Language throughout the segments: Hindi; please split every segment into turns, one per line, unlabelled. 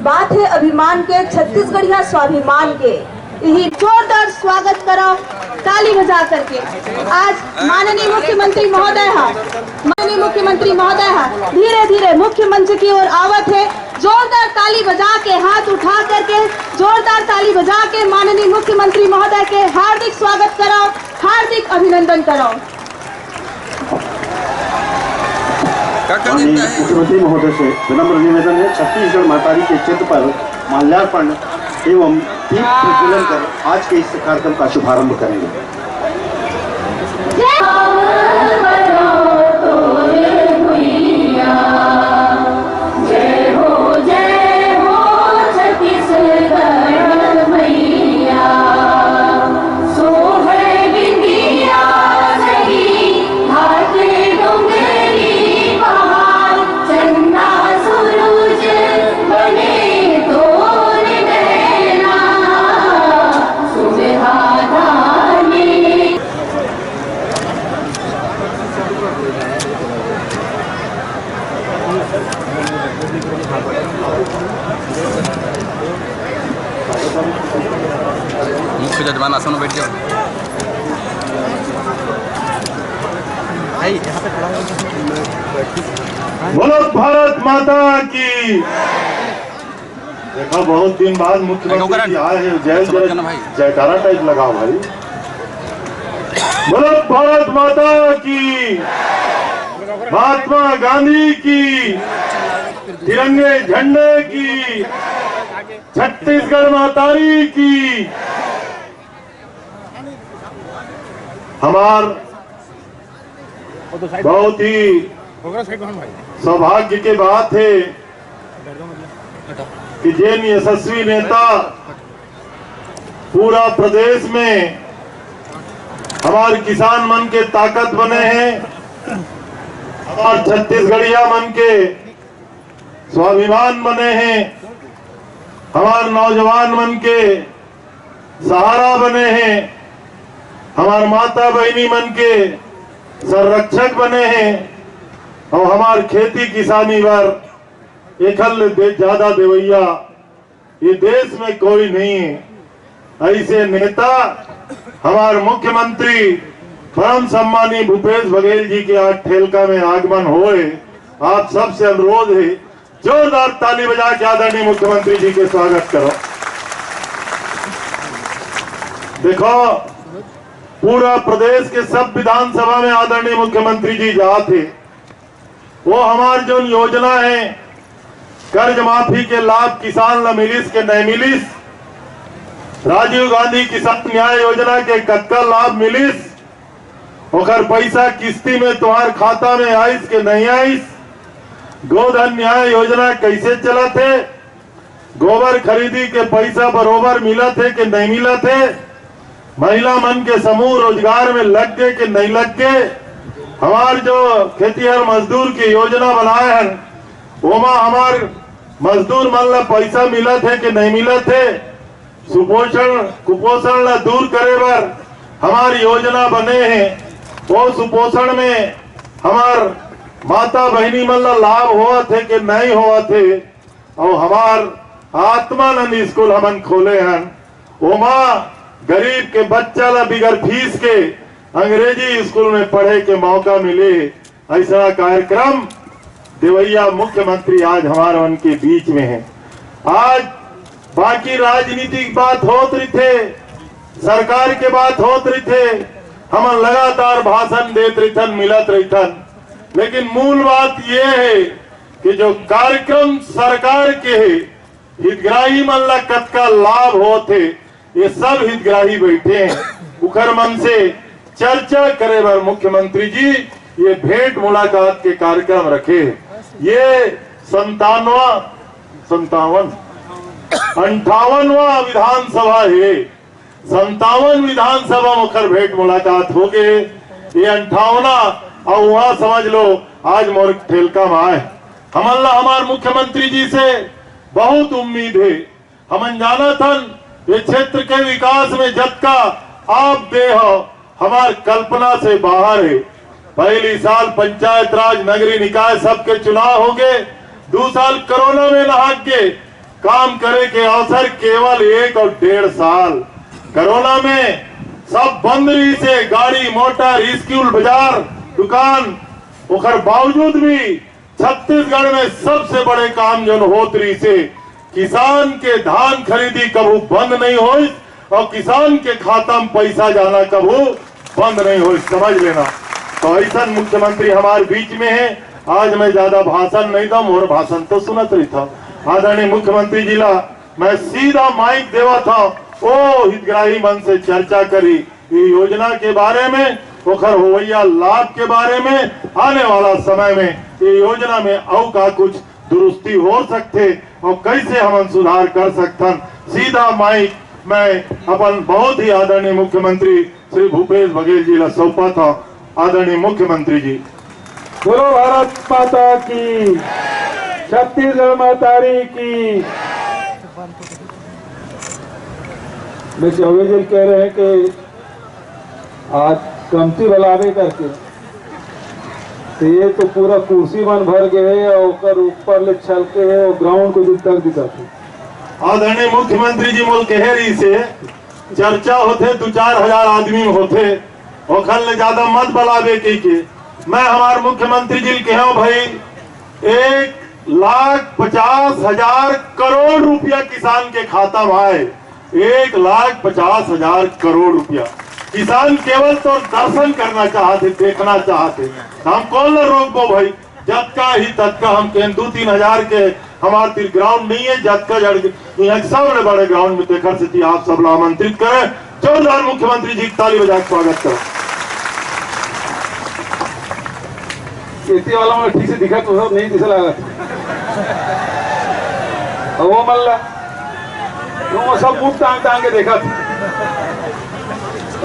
बात है अभिमान के, छत्तीसगढ़िया स्वाभिमान के। यही जोरदार स्वागत करो ताली बजा करके। आज माननीय मुख्यमंत्री महोदय धीरे धीरे मुख्य मंच की ओर आवत है। जोरदार ताली बजा के, हाथ उठा करके जोरदार ताली बजा के माननीय मुख्यमंत्री महोदय के हार्दिक स्वागत करो, हार्दिक अभिनंदन करो।
मुख्यमंत्री महोदय से विनम्र निवेदन है, छत्तीसगढ़ मातारी के चित्र पर माल्यार्पण एवं दीप प्रज्वलन कर आज के इस कार्यक्रम का शुभारंभ करेंगे।
मुख्य जजमान आसन में बैठ जाओ।
बोलो भारत माता की। देखा बहुत दिन बाद मुख्यमंत्री आए हैं, जय जय जयकारा टाइप लगाओ भाई। बोलो भारत माता की, महात्मा गांधी की, तिरंगे झंडे की, छत्तीसगढ़ मातारी की। हमार बहुत ही सौभाग्य की बात है कि जिन यशस्वी नेता पूरा प्रदेश में हमारे किसान मन के ताकत बने हैं, हमारे छत्तीसगढ़िया मन के स्वाभिमान बने हैं, हमारे नौजवान मन के सहारा बने हैं, हमारे माता बहनी मन के संरक्षक बने हैं और हमारे खेती किसानी पर एकल ज्यादा देवैया ये देश में कोई नहीं है। ऐसे नेता हमारे मुख्यमंत्री परम सम्मानी भूपेश बघेल जी के आज ठेलका में आगमन होए। आप सबसे अनुरोध है जोरदार ताली बजा के आदरणीय मुख्यमंत्री जी के स्वागत करो। देखो पूरा प्रदेश के सब विधानसभा में आदरणीय मुख्यमंत्री जी जाते, वो हमारी जो योजना है कर्ज माफी के लाभ किसान न मिलिस के नहीं मिलिस, राजीव गांधी किसान न्याय योजना के कक्का लाभ मिलिस, ओकर पैसा किस्ती में तुम्हार खाता में आइस के नहीं आइस, गोधन न्याय योजना कैसे चला थे, गोबर खरीदी के पैसा बरोबर मिला थे कि नहीं मिला थे, महिला मन के समूह रोजगार में लग गए कि नहीं लग गए, हमार जो खेतीहर मजदूर की योजना बनाए हैं वोमा हमार मजदूर मन ला पैसा मिला थे कि नहीं मिला थे, सुपोषण कुपोषण ला दूर करे बर हमारी योजना बने हैं, वो सुपोषण में हमार माता बहनी मन ला लाभ हुआ थे कि नहीं हुआ थे, और हमार आत्मानंद स्कूल हमन खोले हैं, ओमा गरीब के बच्चा ला बिगर फीस के अंग्रेजी स्कूल में पढ़े के मौका मिले। ऐसा कार्यक्रम देवैया मुख्यमंत्री आज हमारे उनके बीच में है। आज बाकी राजनीतिक बात होत रही थे, सरकार के बात होत रही थे, हम लगातार भाषण देते रहन, मिलत रहन, लेकिन मूल बात यह है कि जो कार्यक्रम सरकार के है हितग्राही मन ला कतका लाभ होते, ये सब हितग्राही बैठे हैं, उखर मन से चर्चा करे बर मुख्यमंत्री जी ये भेंट मुलाकात के कार्यक्रम रखे। ये 58वां विधानसभा है, 57 विधानसभा मुखर भेंट मुलाकात हो गए, ये 58 और वहां समझ लो आज मोर ठेलका में आए। हमला हमारे मुख्यमंत्री जी से बहुत उम्मीद है, हमन जाना थन ये क्षेत्र के विकास में जब का आप दे हो हमार कल्पना से बाहर है। पहली साल पंचायत राज नगरीय निकाय सबके चुनाव हो गए, 2 साल कोरोना में नहा के काम करे के अवसर केवल 1 और 1.5 साल। कोरोना में सब बंद रही से गाड़ी मोटर स्कूल बाजार दुकान ओकर बावजूद भी छत्तीसगढ़ में सबसे बड़े काम जो होत रही से किसान के धान खरीदी कबू बंद नहीं हुई और किसान के खाता में पैसा जाना कबू बंद नहीं हुई, समझ लेना। तो ऐसा मुख्यमंत्री हमारे बीच में है। आज मैं ज्यादा भाषण नहीं दूं, मोर भाषण तो सुनत रही था। आदरणीय मुख्यमंत्री जी ला मैं सीधा माइक देवा था, ओ हितग्राही मन से चर्चा करी ये योजना के बारे में, ओखर होवैया लाभ के बारे में, आने वाला समय में ये योजना में और का कुछ दुरुस्ती हो सकते और कैसे हम सुधार कर सकतन। सीधा माइक मैं अपन बहुत ही आदरणीय मुख्यमंत्री श्री भूपेश बघेल जी ला सौंपा था। आदरणीय मुख्यमंत्री जी।
बोलो भारत माता की, छत्तीसगढ़ मातारी की। चौबे जी कह रहे हैं कि आज कमती बलावे करके तो ये तो पूरा कुर्सी बन भर गए और ऊपर ले छल के है और ग्राउंड को दिन तक दिखाते।
आदरणीय मुख्यमंत्री जी मोल कहेरी से चर्चा होते 2-4 हजार आदमी होते ओखल ने ज्यादा मत बलावे के मैं हमारे मुख्यमंत्री जी कहो भाई 1,50,000 करोड़ रुपया किसान के खाता में आए। 1,50,000 करोड़ रुपया किसान केवल तो दर्शन करना चाहते, देखना चाहते। हम कौन ना रोक दो भाई, जब का ही तब का हम 2-3 हजार के हमारे ग्राउंड नहीं है, जब का यहाँ सब बड़े ग्राउंड में देखकर से आप सब आमंत्रित करें। जोरदार मुख्यमंत्री जी ताली बजा स्वागत करें।
खेती वाला में ठीक से दिखा तो सब नहीं दिखा लगा वो मल्ला वो सब मुंह टांग टांग के देखा था,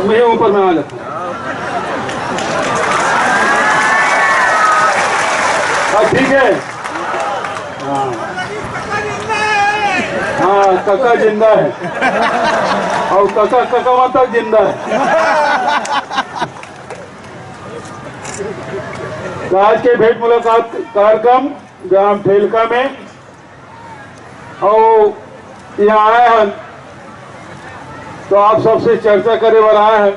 मैं ऊपर में आ जाता। ठीक है, हाँ काका जिंदा है और काका काका तक जिंदा है। आज के भेंट मुलाकात कार्यक्रम ग्राम ठेलका में और यहाँ आए हैं तो आप सबसे चर्चा करे वाला आए हैं।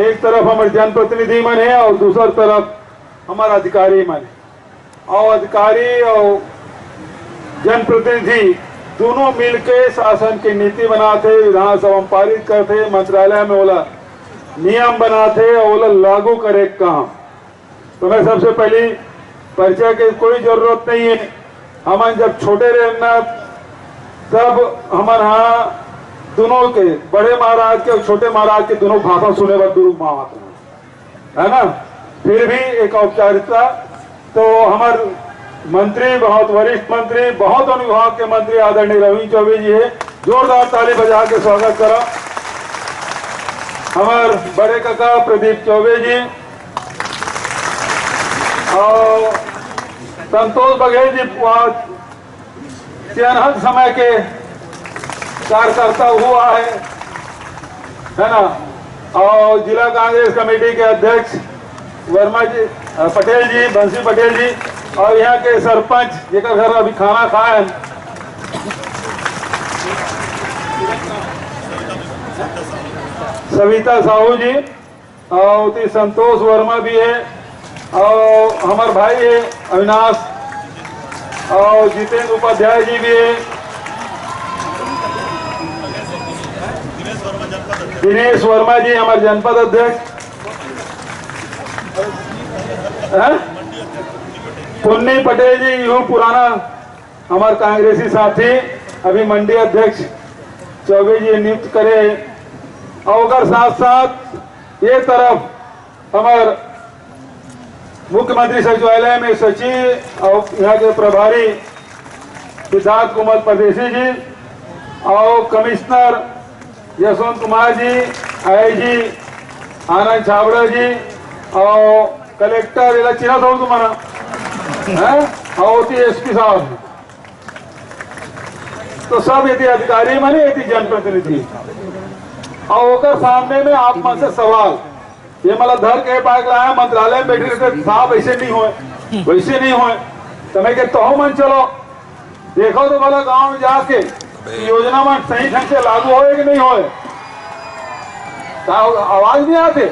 एक तरफ हमारे जनप्रतिनिधि मन है और दूसरी तरफ हमारा अधिकारी मन है और अधिकारी और जनप्रतिनिधि दोनों मिलके शासन की नीति बनाते, विधानसभा में पारित करते, मंत्रालय में ओला नियम बनाते और ओला लागू करे काम। तो मैं सबसे पहले परिचय की कोई जरूरत नहीं है। हम जब छोटे रहना तब हमारे यहाँ दोनों के बड़े महाराज के और छोटे महाराज के दोनों भाषा सुने पर गुरु माता है ना। फिर भी एक औपचारिकता तो हमारे मंत्री, बहुत वरिष्ठ मंत्री, बहुत अनुभाग के मंत्री आदरणीय रवि चौबे जी है। जोरदार ताली बजा के स्वागत करा। हमारे बड़े काका प्रदीप चौबे जी और संतोष बघेल जी चयनहत समय के कार्यकर्ता हुआ है ना। और जिला कांग्रेस कमेटी के अध्यक्ष वर्मा जी, पटेल जी, बंसी पटेल जी और यहाँ के सरपंच जेकर घर अभी खाना खाए सविता साहू जी और संतोष वर्मा भी है और हमारे भाई है अविनाश और जितेंद्र उपाध्याय जी भी है, दिनेश वर्मा जी हमारे जनपद अध्यक्ष, पुन्नी पटेल जी यूं पुराना हमारे कांग्रेसी साथी अभी मंडी अध्यक्ष चौबे जी नियुक्त करे। और साथ साथ ये तरफ हमारे मुख्यमंत्री सचिवालय में सचिव और यहाँ के प्रभारी सिद्धार्थ कुमार परदेसी जी और कमिश्नर यशवंत कुमार जी, आईजी आनंद छाबड़ा जी और कलेक्टर इला चिन्ह हो तुम्हारा और एसपी साहब, तो सब यदि अधिकारी माने यदि जनप्रतिनिधि और सामने में आप मन से सवाल ये मतलब धर के पाक लाया मंत्रालय में बैठे रहते साहब ऐसे नहीं हुए वैसे नहीं हुए तो मैं कहता हूँ मन चलो देखो तो भला गांव में जाके योजना में सही ढंग से लागू होए कि नहीं होए। आवाज नहीं आते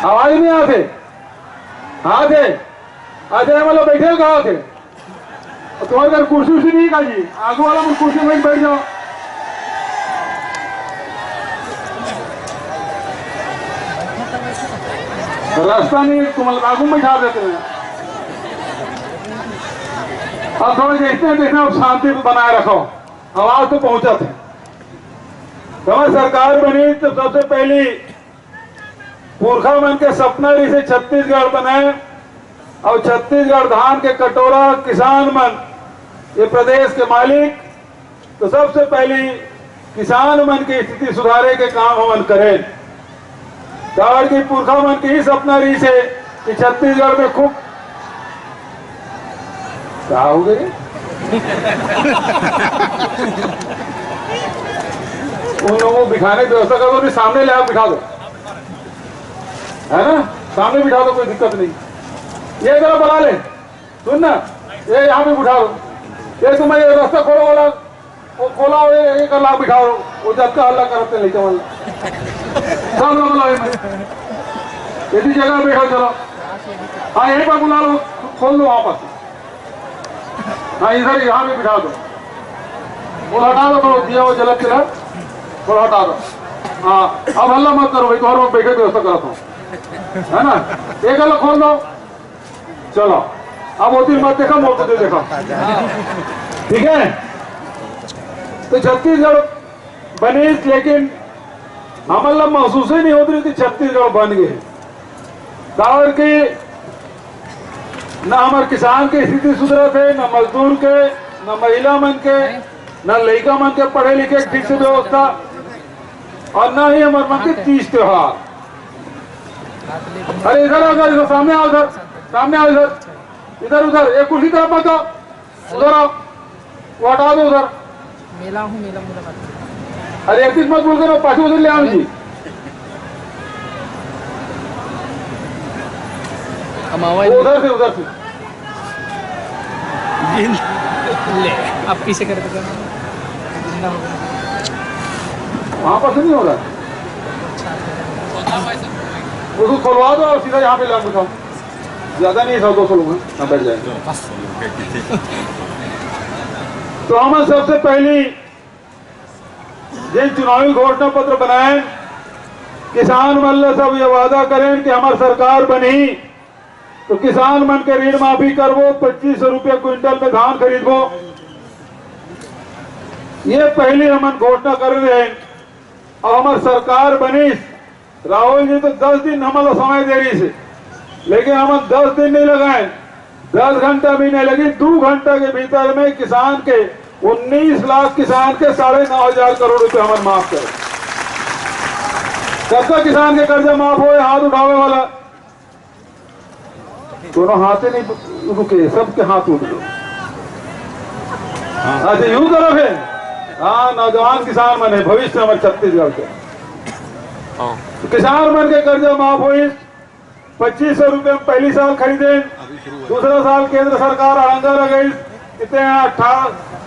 आवाज नहीं आते। हाँ थे अजय मतलब बैठे कहा थे तुम्हारे घर कुर्सी उर्सी नहीं का जी आगू वाला में कुर्सी में बैठ जाओ। रास्ता नहीं तुम आगू में बैठा देते हैं। अब थोड़ा देखते अब शांति बनाए रखो। आवाज तो पहुंचा थे हमारी सरकार बनी तो सबसे पहली पुरखा मन के सपना रही से छत्तीसगढ़ बनाए और छत्तीसगढ़ धान के कटोरा किसान मन ये प्रदेश के मालिक तो सबसे पहली किसान मन की स्थिति सुधारे के काम हमन करें। दाड़ की पुरखा मन की ही सपना रही से कि छत्तीसगढ़ में खूब क्या हो गई उन लोगों को बिठाने की व्यवस्था कर दो सामने ले आप बिठा दो है ना सामने बिठा दो कोई दिक्कत नहीं। ये जरा बना ले सुन ना ये यहाँ पे बिठा दो ये तुम्हें ये रास्ता खोलो वाला वो खोला हो एक लाख बिठाओ वो जब का हल्ला करते नहीं चल सब लोग बुलाओ यदि जगह बैठो चलो। हाँ यहीं पर बुला लो खोल दो वापस। हाँ इधर यहाँ पे बिठा दो वो हटा दो थोड़ा दिया वो जलक चला थोड़ा हटा दो। हाँ अब हल्ला मत करो भाई तुम्हारे बैठे व्यवस्था कराता हूँ है ना। एक अलग खोल दो चलो अब होती मत देखा मोड़ दे देखा ठीक है। तो छत्तीसगढ़ बनी लेकिन हमारा महसूस ही नहीं होती रही कि छत्तीसगढ़ बन गए कारण की न हमारे किसान की स्थिति सुधरा थे न मजदूर के न महिला मन के न लड़का मन के पढ़े लिखे ठीक से व्यवस्था और न ही हमारे मन के तीज त्योहार। अरे इधर इधर सामने आओ इधर इधर उधर एक कुर्सी तरफ मत आओ उधर आओ वो हटा दो उधर
मेला हूँ मेला मुझे
अरे एक मत बोल कर पाछे उधर ले आओ जी। उधर से
ले आप पीछे कर दो
वहां पर से नहीं हो रहा उसको खोलवा दो और सीधा यहाँ पे ला बिठाओ ज्यादा नहीं 100-200 लोग हैं बैठ जाए। तो हम सबसे पहली जिन चुनावी घोषणा पत्र बनाए किसान मन सब ये वादा करें कि हमारी सरकार बनी तो किसान मन के ऋण माफी करवो 2500 रुपये क्विंटल में धान खरीदबो ये पहली हम घोषणा कर रहे हैं। और हमारी सरकार बनी राहुल जी तो 10 दिन हमारा समय दे रही से लेकिन हम 10 दिन नहीं लगाए 10 घंटा भी नहीं लगी 2 घंटा के भीतर में किसान के 19 लाख किसान के 9,500 करोड़ रुपए हमारे माफ करे। सबका किसान के कर्जा माफ हो हाथ उठावे वाला दोनों हाथे नहीं रुके सबके हाथ उठ गए। अच्छा यूं करो फिर हाँ नौजवान किसान बने भविष्य हमारे छत्तीसगढ़ के तो किसान मन के कर्जा माफ हुई 2500 रुपये में पहली साल खरीदे दूसरा साल केंद्र सरकार अड़ंगा लगाई कितने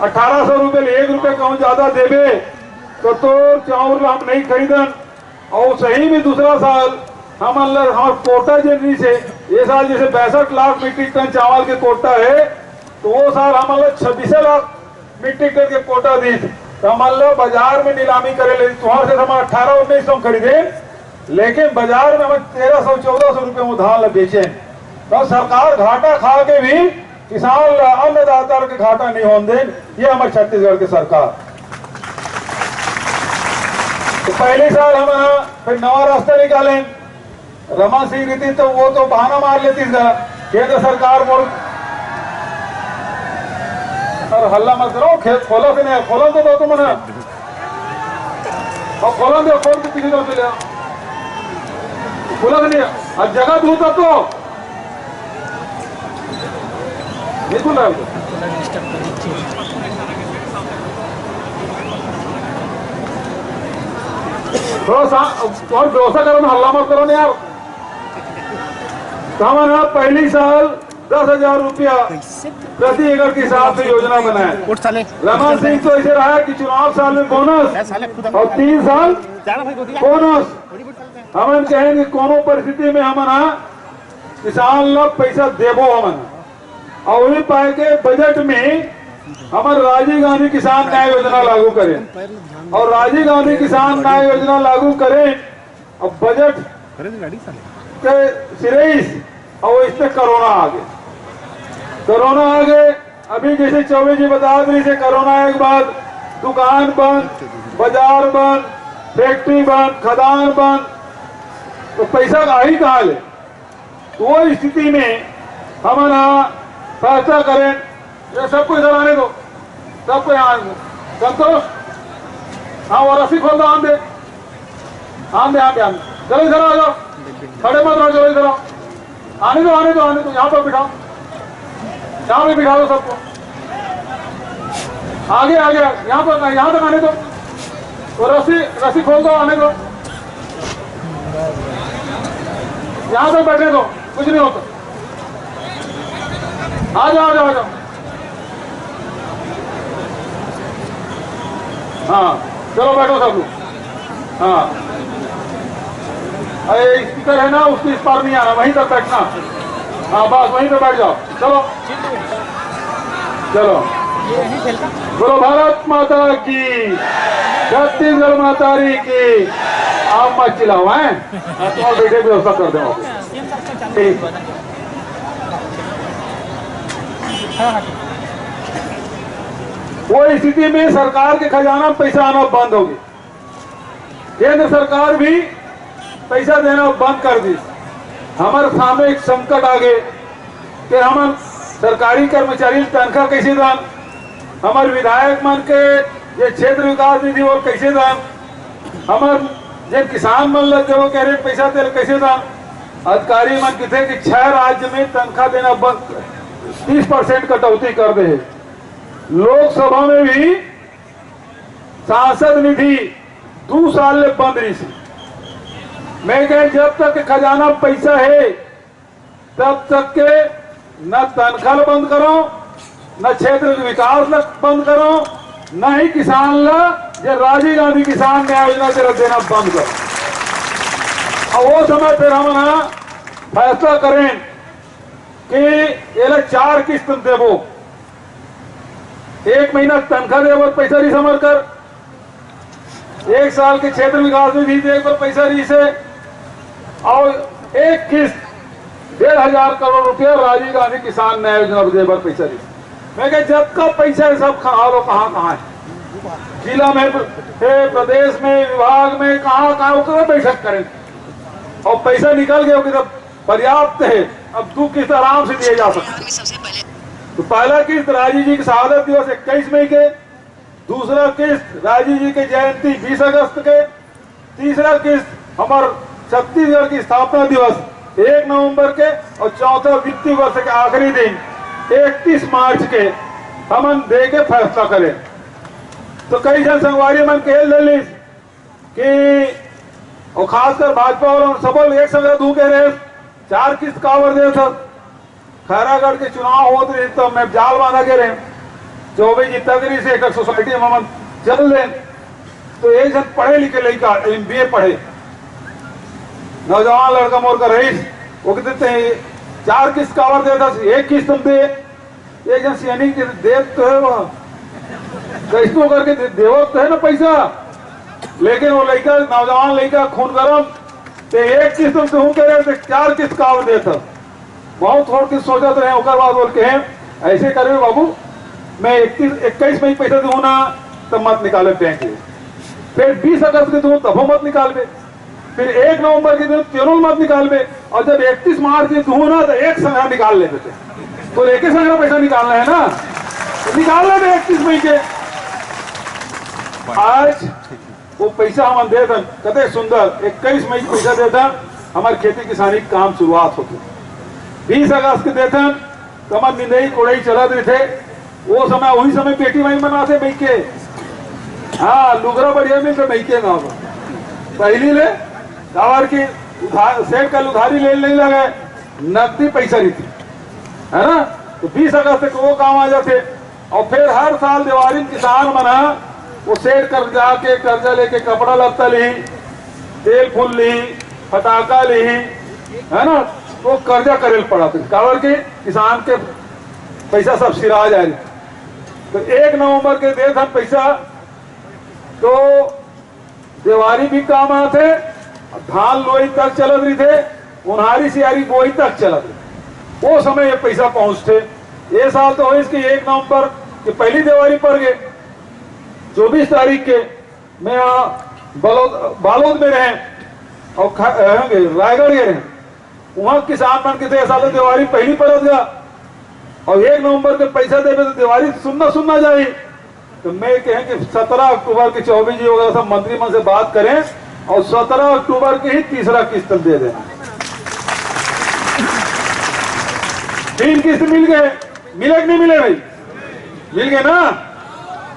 1800 रुपये 1 रुपये कहूँ ज्यादा देवे तो चावल हम नहीं खरीदन और सही में दूसरा साल हम हमारे कोटा जनवरी से ये साल जैसे 62 लाख मीट्रिक टन चावल के कोटा है तो वो साल हम 26 लाख मीट्रिक टन के कोटा दी तो हम बाजार में नीलामी करे तुम्हारे से हम 18-19 खरीदे लेकिन बाजार में हम 1300-1400 रुपये में धान बेचे तो सरकार घाटा खा के भी किसान अन्नदाता के घाटा नहीं होने दें। ये हमारे छत्तीसगढ़ की सरकार तो पहले साल हम फिर नवा रास्ता निकाले रमन सिंह रीति तो वो तो बहाना मार लेती केंद्र सरकार बोल और हल्ला मत करो खेत खोलो कि नहीं खोलो तो दो तुम और खोलो दो खोल के पीछे चले आओ खोलो कि नहीं अब जगह दूर तक तो नहीं खुल रहा थोड़ा सा और व्यवस्था करो ना हल्ला मत करो ना यार तो हमारा पहली साल 10,000 रुपया प्रति एकड़ के हिसाब से योजना बनाया। रमन सिंह तो ऐसे रहा कि चुनाव साल में बोनस और 3 साल बोनस। हम कहेंगे कोनो परिस्थिति में हमारा किसान लोग पैसा देवो हमन और वही पाए के बजट में हमारे राजीव गांधी किसान न्याय योजना लागू करें और राजीव गांधी किसान न्याय योजना लागू करें और बजट के सिरेस और इसमें कोरोना आ गए। अभी जैसे चौबे जी बता रही थे कोरोना आने के बाद दुकान बंद, बाजार बंद, फैक्ट्री बंद, खदान बंद, तो पैसा आ ही कहाँ ले। तो वो स्थिति में हमारा फैसला करें, ये सबको इधर आने दो, सबको यहाँ आने दो। संतोष, हाँ वो रस्सी खोल दो, आने दे चलो इधर आ जाओ, खड़े मत रहो, चलो इधर आओ, आने दो यहाँ पर बिठाओ, यहाँ पे बिठा दो सबको, आगे यहाँ तक आने दो, तो रस्सी खोल दो, आने दो, यहाँ तक बैठने दो, कुछ नहीं होता। आ जाओ। हाँ चलो बैठो सब लोग। हाँ अरे स्पीकर है ना, उसकी इस पार नहीं आना, वहीं तक बैठना। हाँ बस वहीं पे बैठ जाओ। चलो बोलो भारत माता की, छत्तीसगढ़ माता की। आप मत चिल्लाओ हैं, तुम्हारे बेटे की व्यवस्था कर दो। ठीक वो स्थिति में सरकार के खजाना में पैसा आना बंद हो गया। केंद्र सरकार भी पैसा देना बंद कर दी। हमारे सामने एक संकट आ गए कि हम सरकारी कर्मचारी तनख्वाह कैसे दान, हमारे विधायक मन के ये क्षेत्र विकास निधि और कैसे दान, हमारे जो किसान मन लग वो कह रहे पैसा दे कैसे दान। अधिकारी मन कहते कि 6 राज्य में तनख्वाह देना बंद, 30% कटौती कर दे। लोकसभा में भी सांसद निधि 2 साल ले बंद रही थी। मैं कह जब तक खजाना पैसा है तब तक के न तनख्वाह बंद करो, न क्षेत्र विकास बंद करो, न ही किसान ला जो राजीव गांधी किसान न्याय योजना से देना बंद करो। और वो समय फिर हम फैसला करें कि ये 4 किस्त देवो, 1 महीना तनख्वाह देवो पैसा रही समझ कर, 1 साल के क्षेत्र विकास निधि दे पर पैसा रही से, और 1 किस्त 1,500 करोड़ रुपया राजीव गांधी किसान न्याय योजना दे पर पैसा रही। मैं कह जब का पैसा है सब खा लो, कहाँ है जिला में, प्रदेश में, विभाग में, कहाँ बैठक करें और पैसा निकल गया कि पर्याप्त है। अब 2 किस्त आराम से दिए जा सकते। तो पहला किस्त राजीव जी की शहादत दिवस 21 मई के, दूसरा किस्त राजीव जी की जयंती 20 अगस्त के, तीसरा किस्त हमारे छत्तीसगढ़ की स्थापना दिवस 1 नवंबर के, और चौथा वित्तीय वर्ष के आखिरी दिन 31 मार्च के हम दे के फैसला करें। तो कई जन संगवारी मन खेल ले कि और खासकर भाजपा और सबल एक संग दू कह रहे 4 किस्त कावर दे था। खैरागढ़ के चुनाव होते रहे तो मैं जाल बांधा के रहे 24 जी तगरी से एक सोसाइटी में चल रहे। तो एक जन पढ़े लिखे लड़का MBA पढ़े, नौजवान लड़का मोर का रईस, वो कहते 4 किस्त कावर दे था, 1 किस्त तुम दे। एक जन सियानी के देव तो है, वह कैसो करके देवत तो है ना पैसा, लेकिन वो लड़का नौजवान लड़का खून गरम, तो 1 किस्त तुम कह रहे 4 किस्त कावर दे था। बहुत थोड़ के सोचते रहे, ओकर बाद बोल के ऐसे करे बाबू, मैं 21 मई पैसा दूँ ना तब मत निकाले बैंक से, फिर 20 अगस्त के दूँ तब मत निकाल बे, फिर 1 नवंबर के दिन तीनों मत निकाल बे, और जब 31 मार्च के दूँ ना तो एक संग्रह निकाल लेते थे। तो एक ही संग्रह पैसा निकालना है ना, तो निकाल लेते 31 मई के। आज वो पैसा हम दे दें, कते सुंदर 21 मई पैसा देता, हमारे खेती किसानी काम शुरुआत होती। 20 अगस्त के देथन तो हमारे निंदई कोड़ई चलत रहे थे, वो समय वही समय बेटी माई मनाते मई के। हाँ लुगरा बढ़िया मिलते मई के गाँव पहली ले गावर की सेठ कल उधारी ले नहीं लगे, नकदी पैसा रहती है ना। तो 20 अगस्त को वो काम आ जाते। और फिर हर साल दिवाली में किसान मना वो सेठ कर जाके कर्जा लेके कपड़ा लत्ता ली, तेल फूल ली, फटाका ली, है ना। तो कर्जा करे पड़ा था कावर के किसान के पैसा सब सिरा जा रही। तो 1 नवंबर के दे हम पैसा, तो दिवाली भी काम आते, धान लोई तक चलत रही थे, उन्हारी सियारी बोई तक चलत रही। वो समय ये पैसा पहुंचते। ये साल तो इसकी 1 नवंबर की पहली दिवाली पर गए 24 तारीख के मैं बालोद में रहे और रायगढ़ गए रहे। वहां किसान बन के थे साल दिवाली पहली परत गया और 1 नवंबर के पैसा दे तो दिवाली सुनना जाए। तो मैं कहें कि 17 अक्टूबर के 24 जी होगा सब मंत्रिमंडल से बात करें और 17 अक्टूबर की ही तीसरा किस्त दे देना। 3 किस्त मिल गए, मिले कि नहीं मिले भाई? मिल गए ना।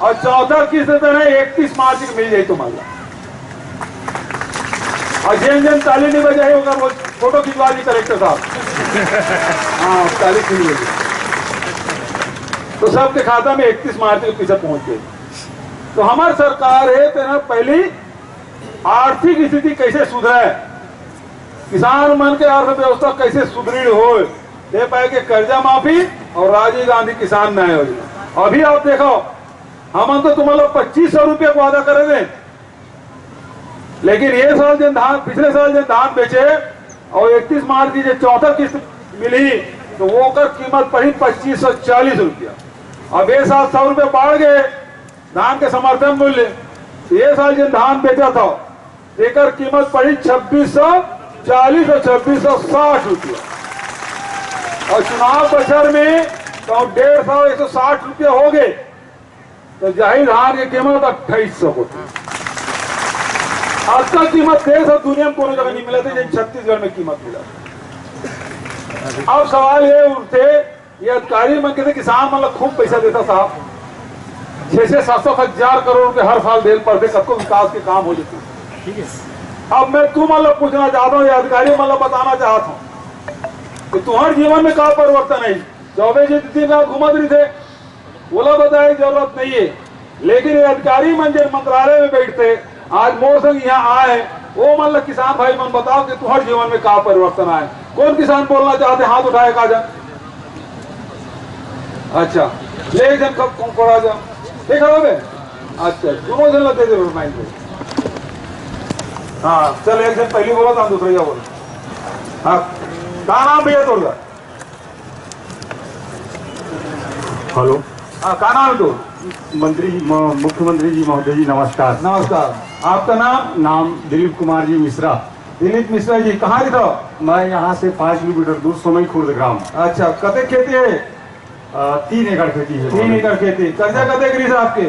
और चौथा किस्त देना 31 मार्च को मिल जाए तुम्हारा। और जन ताली नहीं बजाई होगा वो फोटो खिंचवा दी कलेक्टर साहब। हाँ ताली खिल गई। तो सबके खाता में 31 मार्च को पैसा पहुंच गए। तो हमारी सरकार है तेना पहली आर्थिक स्थिति कैसे सुधरे, किसान मन के अर्थव्यवस्था कैसे सुदृढ़ हो, दे पाए के कर्जा माफी और राजीव गांधी किसान न्याय योजना। अभी आप देखो हम तो तुम्हारा 2500 रुपये को वादा करे थे, लेकिन ये साल जन धान पिछले साल जन धान बेचे और 31 मार्च की जो चौथा किस्त मिली तो वो कर कीमत पड़ी 2540 रुपया। अब ये साल 100 रुपये बढ़ गए धान के समर्थन मूल्य। ये साल जन धान बेचा था एक कीमत पड़ी 2640 और 2660 रुपया। और चुनाव बचर में तो 150 160 रुपये हो गए तो जाहिर धान की कीमत 2800 होती। आज तक कीमत देश और दुनिया में कोनो जगह नहीं मिला था जब छत्तीसगढ़ में कीमत मिला। अब सवाल ये उठते, ये अधिकारी मन के किसान मतलब खूब पैसा देता साहब, 600-700 हजार करोड़ रुपए हर साल देल पड़ते, सबको विकास के काम हो जाते। ठीक है। अब मैं तू मतलब पूछना चाहता हूँ, ये अधिकारी मतलब बताना चाहता हूँ कि तुम्हारे जीवन में क्या परिवर्तन है। 24 दिन का घूमत रही थे, बोला बताए जरूरत नहीं है, लेकिन ये अधिकारी मन जो मंत्रालय में बैठते आज मोर संग यहाँ आए, वो मतलब किसान भाई मन बताओ कि तुम्हारे जीवन में क्या परिवर्तन आए। कौन किसान बोलना चाहते, हाथ उठाए का जन। अच्छा ले जन कब कौन पड़ा जा देखा हो। अच्छा दोनों जन दे दे माइंड पे। हाँ चल एक जन पहली बोला था दूसरा क्या बोला। हाँ कहा नाम भैया तोड़।
हेलो।
हाँ कहा नाम है तो?
मुख्यमंत्री जी महोदय जी नमस्कार।
नमस्कार। आपका नाम?
नाम दिलीप कुमार जी मिश्रा।
दिलीप मिश्रा जी कहाँ की था?
मैं यहाँ से 5 किलोमीटर दूर सोमई खुर्द ग्राम।
अच्छा कते खेती है?
3 एकड़ खेती है।
3 एकड़ खेती। कर्जा कते गिरी से आपके?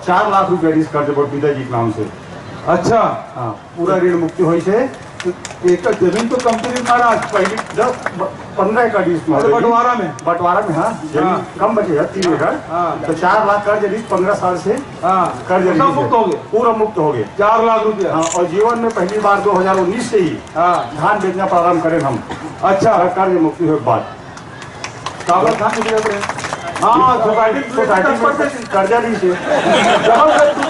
4 लाख रुपया ऋण कर्ज पर पिताजी के नाम से।
अच्छा
हाँ पूरा ऋण मुक्ति हुई से।
एक जमीन तो कंपनी महाराज पहले
15 एकड़
बंटवारा में।
बंटवारा में हाँ जमीन कम बचे है 3 एकड़। तो 4 लाख कर्ज ऋण 15 साल से कर्ज
मुक्त हो गए,
पूरा मुक्त हो गए।
4 लाख रुपया।
हाँ और जीवन में पहली बार 2019 से ही धान बेचना प्रारंभ करें हम।
अच्छा
कर्ज मुक्ति हुए बाद
कागज धान निकले। हाँ
सोसाइटी में कर्जा दी से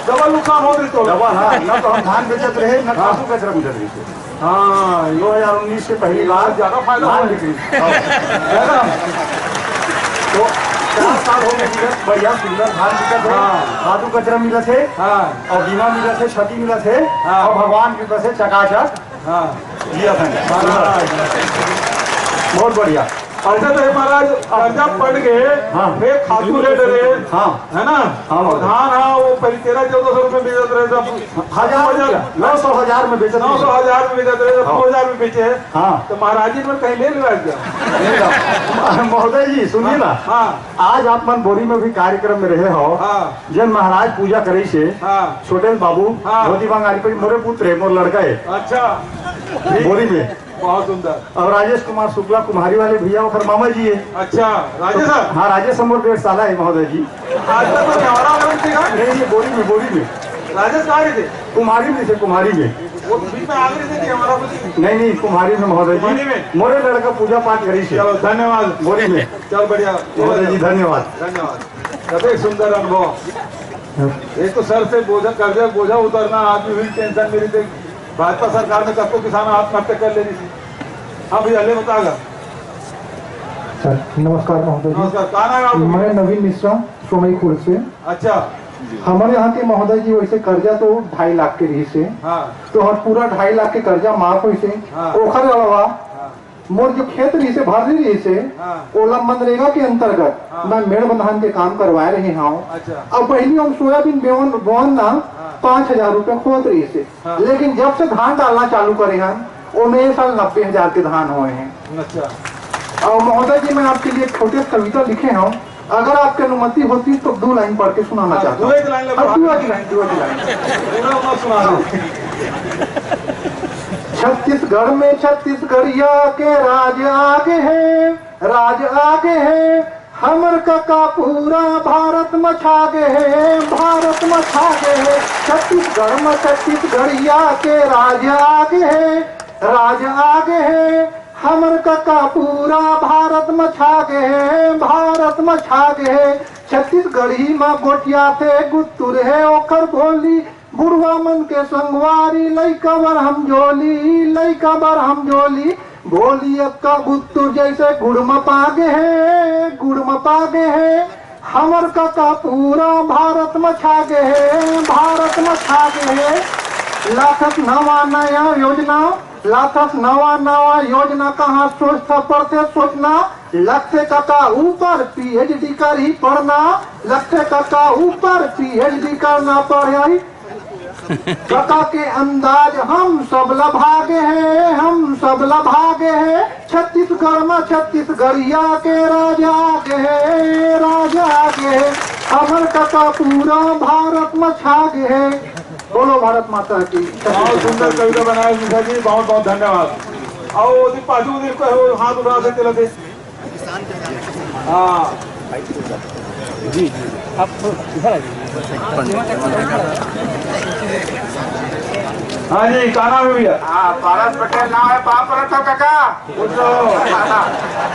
डबल नुकसान हो गई तो
डबल। हाँ न तो हम धान बेचत रहे न कासू कचरा बेचत रहे।
हाँ
2019 से पहली बार
ज्यादा फायदा
धान बिक्री है ना। तो 4 साल हो गए बढ़िया सुंदर धान बिकत है, कादू कचरा मिला थे और बीमा मिला थे, क्षति मिला थे और भगवान की कृपा से चकाचक लिया था। बहुत बढ़िया।
अच्छा तो महाराज कर्जा पड़ गए फिर खातू ले डरे है ना। और धान हाँ वो पहले 1300-1400 रुपए बेचत रहे सब
900,000 में बेचत
900,000 में बेचत रहे 2000 में बेचे। तो महाराज जी में कहीं ले लिया क्या?
महोदय जी सुनिए ना। आज आप मन बोरी में भी कार्यक्रम में रहे हो। जन महाराज पूजा करे से छोटे बाबू धोती बंगाली मोरे पुत्र है, मोर लड़का है।
अच्छा
बोरी में
बहुत सुंदर।
और राजेश कुमार शुक्ला कुम्हारी वाले भैया और मामा जी है।
अच्छा राजेश सर।
हाँ राजेश अमोर 1.5 साल है महोदय जी।
आज तक तो नहीं, बोरी में
राजेश कहाँ थे?
कुम्हारी में थे।
कुम्हारी में
वो बीच में आगे से दिया हमारा कुछ
नहीं कुम्हारी में महोदय
कुम्हारी
जी
में?
मोरे लड़का पूजा पाठ करी से
चलो धन्यवाद
मोरी में
चल बढ़िया
महोदय जी धन्यवाद।
कभी सुंदर अनुभव। एक तो सर से बोझा कर्जा बोझा उतरना आदमी हुई टेंशन मेरी थी भाजपा सरकार में सबको किसान आत्महत्या कर लेनी थी। हाँ भैया ले बताएगा।
सर नमस्कार महोदय जी।
नमस्कार कहाँ है आप?
मैं नवीन मिश्रा सोमई खुर्द से।
अच्छा
हमारे यहाँ के महोदय जी वैसे कर्जा तो 2.5 लाख के रही से
हाँ
तो हम पूरा 2.5 लाख के कर्जा माफ हुई से
हाँ।
ओखर अलावा मोर जो खेत रही से भर रही से
हाँ।
ओला मनरेगा के अंतर्गत
हाँ।
मैं मेड़ बंधान के काम करवा रहे हूँ।
अच्छा
अब पहली हम सोयाबीन बोन ना 5,000 रुपए खोद रही से
हाँ।
लेकिन जब से धान डालना चालू करे हैं वो नए साल 90,000 के धान हुए हैं।
अच्छा
और महोदय जी मैं आपके लिए एक छोटे कविता लिखे हूँ अगर आपकी अनुमति होती तो 2 लाइन पढ़ के सुनाना चाहता हूँ।
दुए की लाइन ले
हाँ, दुआ की लाइन।
पूरा मत सुना दो।
छत्तीसगढ़ में छत्तीसगढ़िया के राज आगे है, राज आगे है। हमर काका पूरा भारत में छागे है, भारत में छागे है। छत्तीसगढ़ में छत्तीसगढ़िया के राज आगे है, राज आगे है। हमर काका पूरा भारत में छागे है, भारत में छागे है। छत्तीसगढ़ी में गोटिया थे गुत्तुर है ओखर बोली बुढ़वा मन के संगवारी लइका बर हम जोली, लइका बर हम जोली। बोली अक्का गुत्तुर जैसे गुड़ में पागे है, गुड़ में पागे है। हमर काका पूरा भारत में छागे है, भारत में छागे है। लाखक नवा नया योजना, लाखक नवा नवा योजना कहाँ सोचता पढ़ते सोचना। लक्ष्य काका ऊपर PhD कर ही पढ़ना, लक्ष्य काका ऊपर PhD करना पढ़ाई। काका के अंदाज हम सब लभागे हैं, हम सब लभागे हैं। छत्तीसगढ़ में छत्तीसगढ़िया के राजा आगे है, राजा आगे है। हमर काका पूरा भारत में छागे है। बोलो भारत माता की।
बहुत सुंदर कविता बनाया मिश्रा जी बहुत बहुत धन्यवाद। आओ पाछू कहो हाथ उठा देते लगे। हाँ
जी आप इधर आइए।
हाँ जी कहाँ नाम है भैया?
हाँ पारस पटेल नाम है। पाप रहता हूँ काका।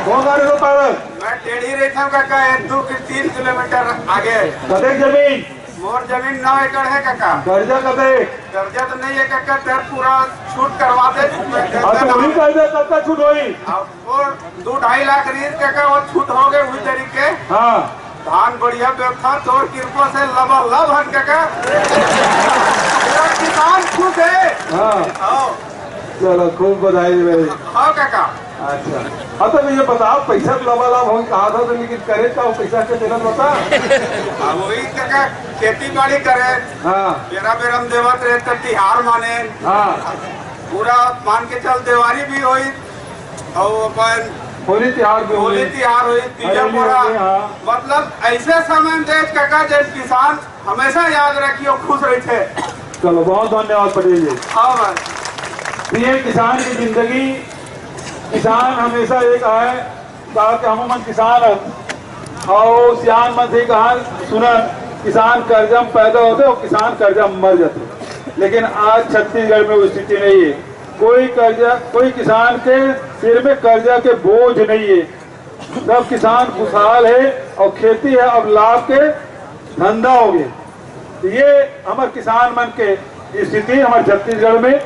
कौन गा रहे हो पारस?
मैं टेढ़ी रहता हूँ काका 2-3 किलोमीटर आगे।
कदे जमीन
मोर जमीन 9 एकड़ है काका।
कर्जा कदे?
कर्जा तो नहीं है काका तेरे पूरा छूट करवा दे।
अच्छा वही कर्जा कब तक छूट हुई?
वो 2-2.5 लाख रीत काका वो छूट हो गए हुई तरीके।
हाँ
धान बढ़िया व्यवस्था तोर कृपा से लबालब हन काका। किसान खुश है।
हाँ चलो खूब बधाई मेरी।
हाँ काका।
अच्छा हाँ तो ये बताओ पैसा लबालब हो कहा था तो लेकिन करे का पैसा के देना बता।
वही काका खेती बाड़ी करे।
हाँ
बेरा बेरम देवत रहे तो तिहार माने।
हाँ
पूरा मान के चल दिवाली भी हुई और अपन
होली त्योहार भी
होली त्योहार हुई तीजा
होली
पूरा।
होली, हाँ।
मतलब ऐसे समय में देश काका जब किसान हमेशा याद रखियो खुश रहे थे।
चलो बहुत धन्यवाद पटेल जी।
हाँ भाई
ये किसान की जिंदगी किसान हमेशा एक है कहा कि हम मन किसान है और सियान मन से कहा सुना किसान कर्जा में पैदा होते और किसान कर्जा में मर जाते। लेकिन आज छत्तीसगढ़ में वो स्थिति नहीं है। कोई किसान के सिर में कर्जा के बोझ नहीं है। सब किसान खुशहाल है और खेती है अब लाभ के धंधा हो गए। ये हमारे किसान मन के स्थिति हमारे छत्तीसगढ़ में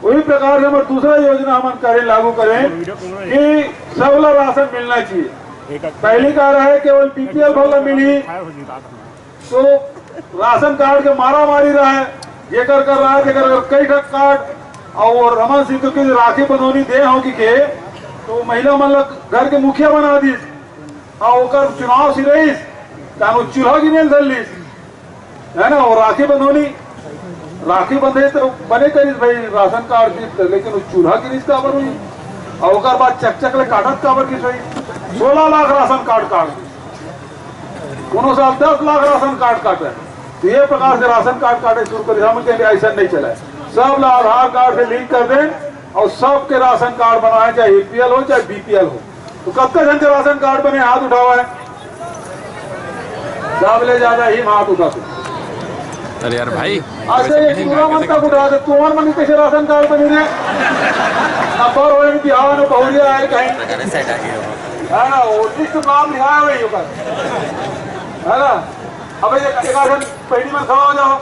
वही प्रकार से हमारे दूसरा योजना हम करें लागू करें कि सबला राशन मिलना चाहिए। पहली कह है केवल BPL भला मिली तो राशन कार्ड के मारा मारी रहा है ये कर रहा है कई कार्ड और रमन सिंह तो राखी बंधोनी दे होगी के तो महिला मतलब घर के मुखिया बना दी और चुनाव सिरेस चूल्हा की मेल धर लीस है ना। और राखी बंधोनी राखी बंधे तो बने करीस भाई राशन कार्ड दी लेकिन वो चूल्हा की रीस काबर हुई और बाद चक ले काटत काबर की हुई। 16 लाख राशन कार्ड काट कोनो साल 10 लाख राशन कार्ड काटे। तो ये प्रकार से राशन कार्ड काटे शुरू कर हम ऐसा नहीं चला है। सब आधार कार्ड से लिंक कर दें और सबके राशन कार्ड बनाए चाहे APL हो चाहे BPL हो। तो कब तक जन के राशन कार्ड बने हाथ उठावा है सब ले ज्यादा ही हाथ उठाते
अरे यार भाई
अच्छा ये पूरा मन का उठा दे तुम्हार मन कैसे राशन कार्ड बने रे नंबर होए कि बिहार में बहुरिया है कहीं है ना वो लिस्ट नाम लिखा है वही होगा है ना अब ये एक आदमी पहली में खड़ा हो जाओ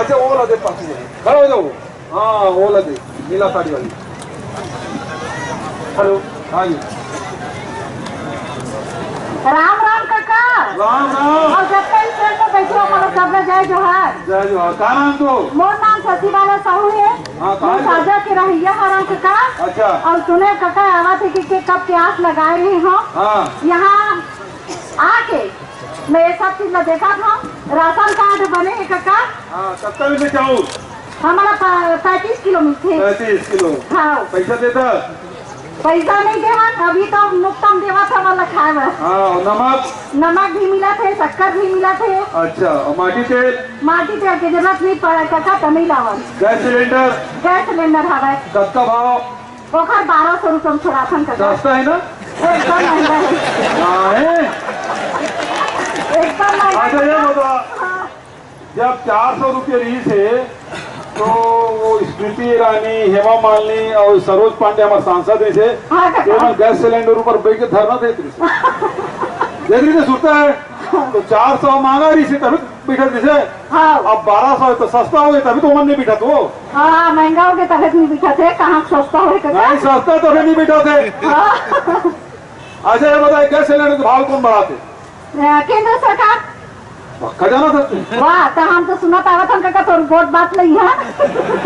अच्छा वो ला दे पास खड़ा हो जाओ हाँ वो ला दे नीला साड़ी वाली हेलो हाँ जी
राम राम काका
राम राम
और जब तक ट्रेन में बैठो हमारा सब जय जोहार।
जय जोहार का नाम तो
मोर नाम सतीबाला साहू है।
हाँ, कहाँ है?
साजा के रहिया हरा काका।
अच्छा
और सुने काका आवा थे कि कब प्यास लगाए रहे हो
हाँ
यहाँ आके मैं ये सब चीज में देखा था राशन कार्ड बने हैं काका।
हाँ कितना में चाहूँ
हमारा 35 किलो में थे।
35 किलो
हाँ
पैसा देता
पैसा नहीं देवा अभी तो मुफ्तम देवा था वाला खाए में।
हाँ नमक
नमक भी मिला थे शक्कर भी मिला थे।
अच्छा और माटी तेल
माटी तेल की जरूरत नहीं पड़ा काका तो नहीं लावन। गैस सिलेंडर हवा
कत्ता भाव
ओखर 1200 रुपये में थोड़ा था काका।
सस्ता है ना
एकदम महंगा है
हाँ है
एकदम महंगा
अच्छा ये
है।
बता
हाँ,
जब 400 रुपये रही से तो वो स्मृति ईरानी हेमा मालिनी और सरोज पांडे हमारे सांसद रही से
हाँ काका।
केवल गैस सिलेंडर ऊपर बैठ के धरना देते देख रही सुनता है तो 400 मांगा रही से तभी बैठा जैसे
हाँ
अब 1200 तो सस्ता हो गया तभी तो मन नहीं बैठा तो
हाँ महंगा हो गया तभी नहीं बिठा थे कहाँ सस्ता हो काका।
नहीं सस्ता तो नहीं बैठा थे
हाँ,
अच्छा ये बताए गैस सिलेंडर के भाव कौन बढ़ाते
केंद्र सरकार
खजाना था
वाह तो हम तो सुना पावा था काका तो बहुत बात नहीं है।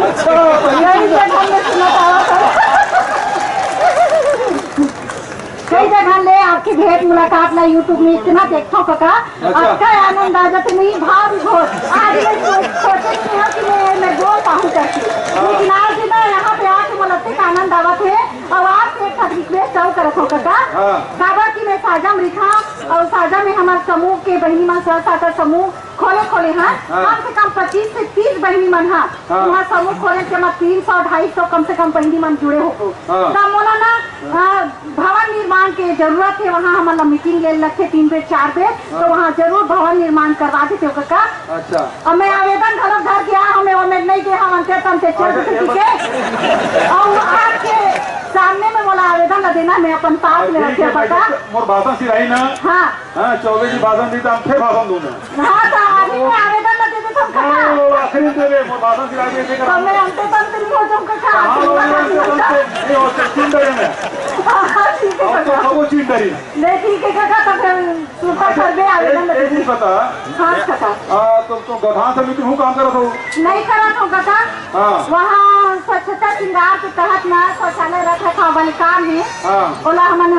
अच्छा
कई जगह में सुना पावा था कई जगह ले आपकी भेंट मुलाकात ना यूट्यूब में इतना देखो काका। आपका आनंद आ जाते नहीं भाव घोष आज मैं सोचे नहीं है कि मैं बोल पाऊँ कैसे लेकिन आज मैं यहाँ पे आके मुझे आनंद आवा थे और आपसे एक रिक्वेस्ट और करत हो काका काबा की मैं साजा में लिखा और साजा में हमारे समूह के बहनी मन साथ समूह खोले हैं कम से कम 25 से 30 बहनी मन है वहाँ समूह खोले के मैं 300-250 कम से कम बहनी मन जुड़े हो तब मोला ना भवन निर्माण के जरूरत है वहाँ हमारा मीटिंग ले लगते 3 बेर 4 बेर तो वहाँ जरूर भवन निर्माण करवा देते हो काका।
अच्छा
और मैं आवेदन घर घर गया हमें वो नहीं के हम अंतर तंत्र के और आपके सामने में बोला आवेदन देना मैं अपन पास में रखे पता
मोर भाषण सिराई ना
हाँ
हाँ चौबे की भाषण दी तो फिर भाषण दूंगा
हाँ तो आदमी में आवेदन दे दे तुम काका
आखिरी दे दे मोर भाषण सिराई दे
तो मैं अंतर तंत्र हो तुम काका
नहीं हो चिंता करें
हाँ ठीक है
तो
काका
वो चिंता रही
नहीं ठीक है काका तो फिर सुपर कर दे आवेदन दे
नहीं पता
हाँ काका
तो गधान समिति हूँ काम करा तो
नहीं करा तो काका वहाँ स्वच्छता श्रृंगार के तहत ना शौचालय रखा था वाले काम है ओला हमन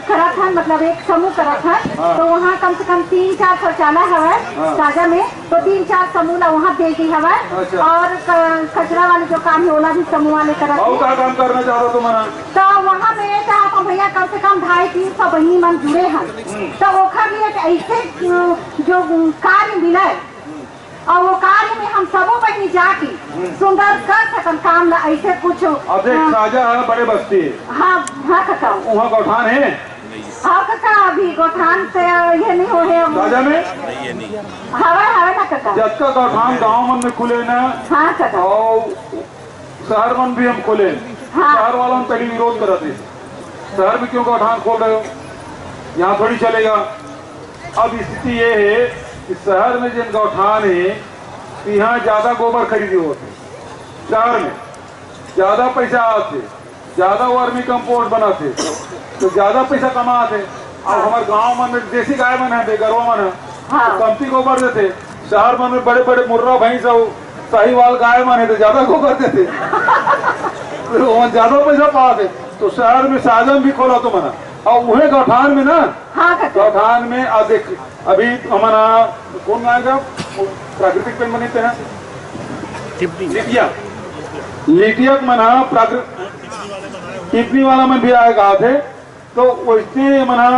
करा था मतलब एक समूह करा था तो वहाँ कम से कम 3-4 शौचालय हवा साजा में तो 3-4 समूह ला वहाँ दे दी हवा और कचरा वाले जो काम है ओला भी समूह वाले करा
क्या काम करना चाहता तुम
तो वहाँ में चाहता भैया कम से कम 250-300 बहनी मन जुड़े हैं तो ओखर लिए ऐसे जो कार्य मिले और वो कार्य में हम सबों बहनी जाके सुंदर कर सकन काम ला ऐसे कुछ
अब एक साजा है बड़े बस्ती
हाँ हाँ काका
वहाँ गौठान है
हाँ काका अभी गौठान से ये नहीं हो है
साजा में
हवा ना काका
जब का गौठान गाँव मन में खुले ना
हाँ काका
और शहर मन भी हम खोले
हाँ।
शहर वालों ने पहले विरोध करा थे शहर में क्यों गौठान खोल रहे हो यहाँ थोड़ी चलेगा। अब स्थिति ये है कि शहर में जिन गौठान है यहाँ ज्यादा गोबर खरीदी होते शहर में ज्यादा पैसा आते ज्यादा वर्मी कंपोस्ट बनाते तो ज्यादा पैसा कमाते। अब हमारे गांव में देसी गाय मन है बेगरवा मन है तो कमती गोबर देते शहर में बड़े बड़े मुर्रा भैंस साहिवाल गाय मन है तो ज्यादा गोबर देते तो ज्यादा पैसा पाते तो शहर में साजन भी खोला तो मना और वही गौठान में ना गौठान में अधिक अभी हमारा कौन गाय का प्राकृतिक पेन बनते हैं लिटिया लिटिया मना प्राकृतिक टिप्पणी वाला में भी आएगा थे तो वैसे मना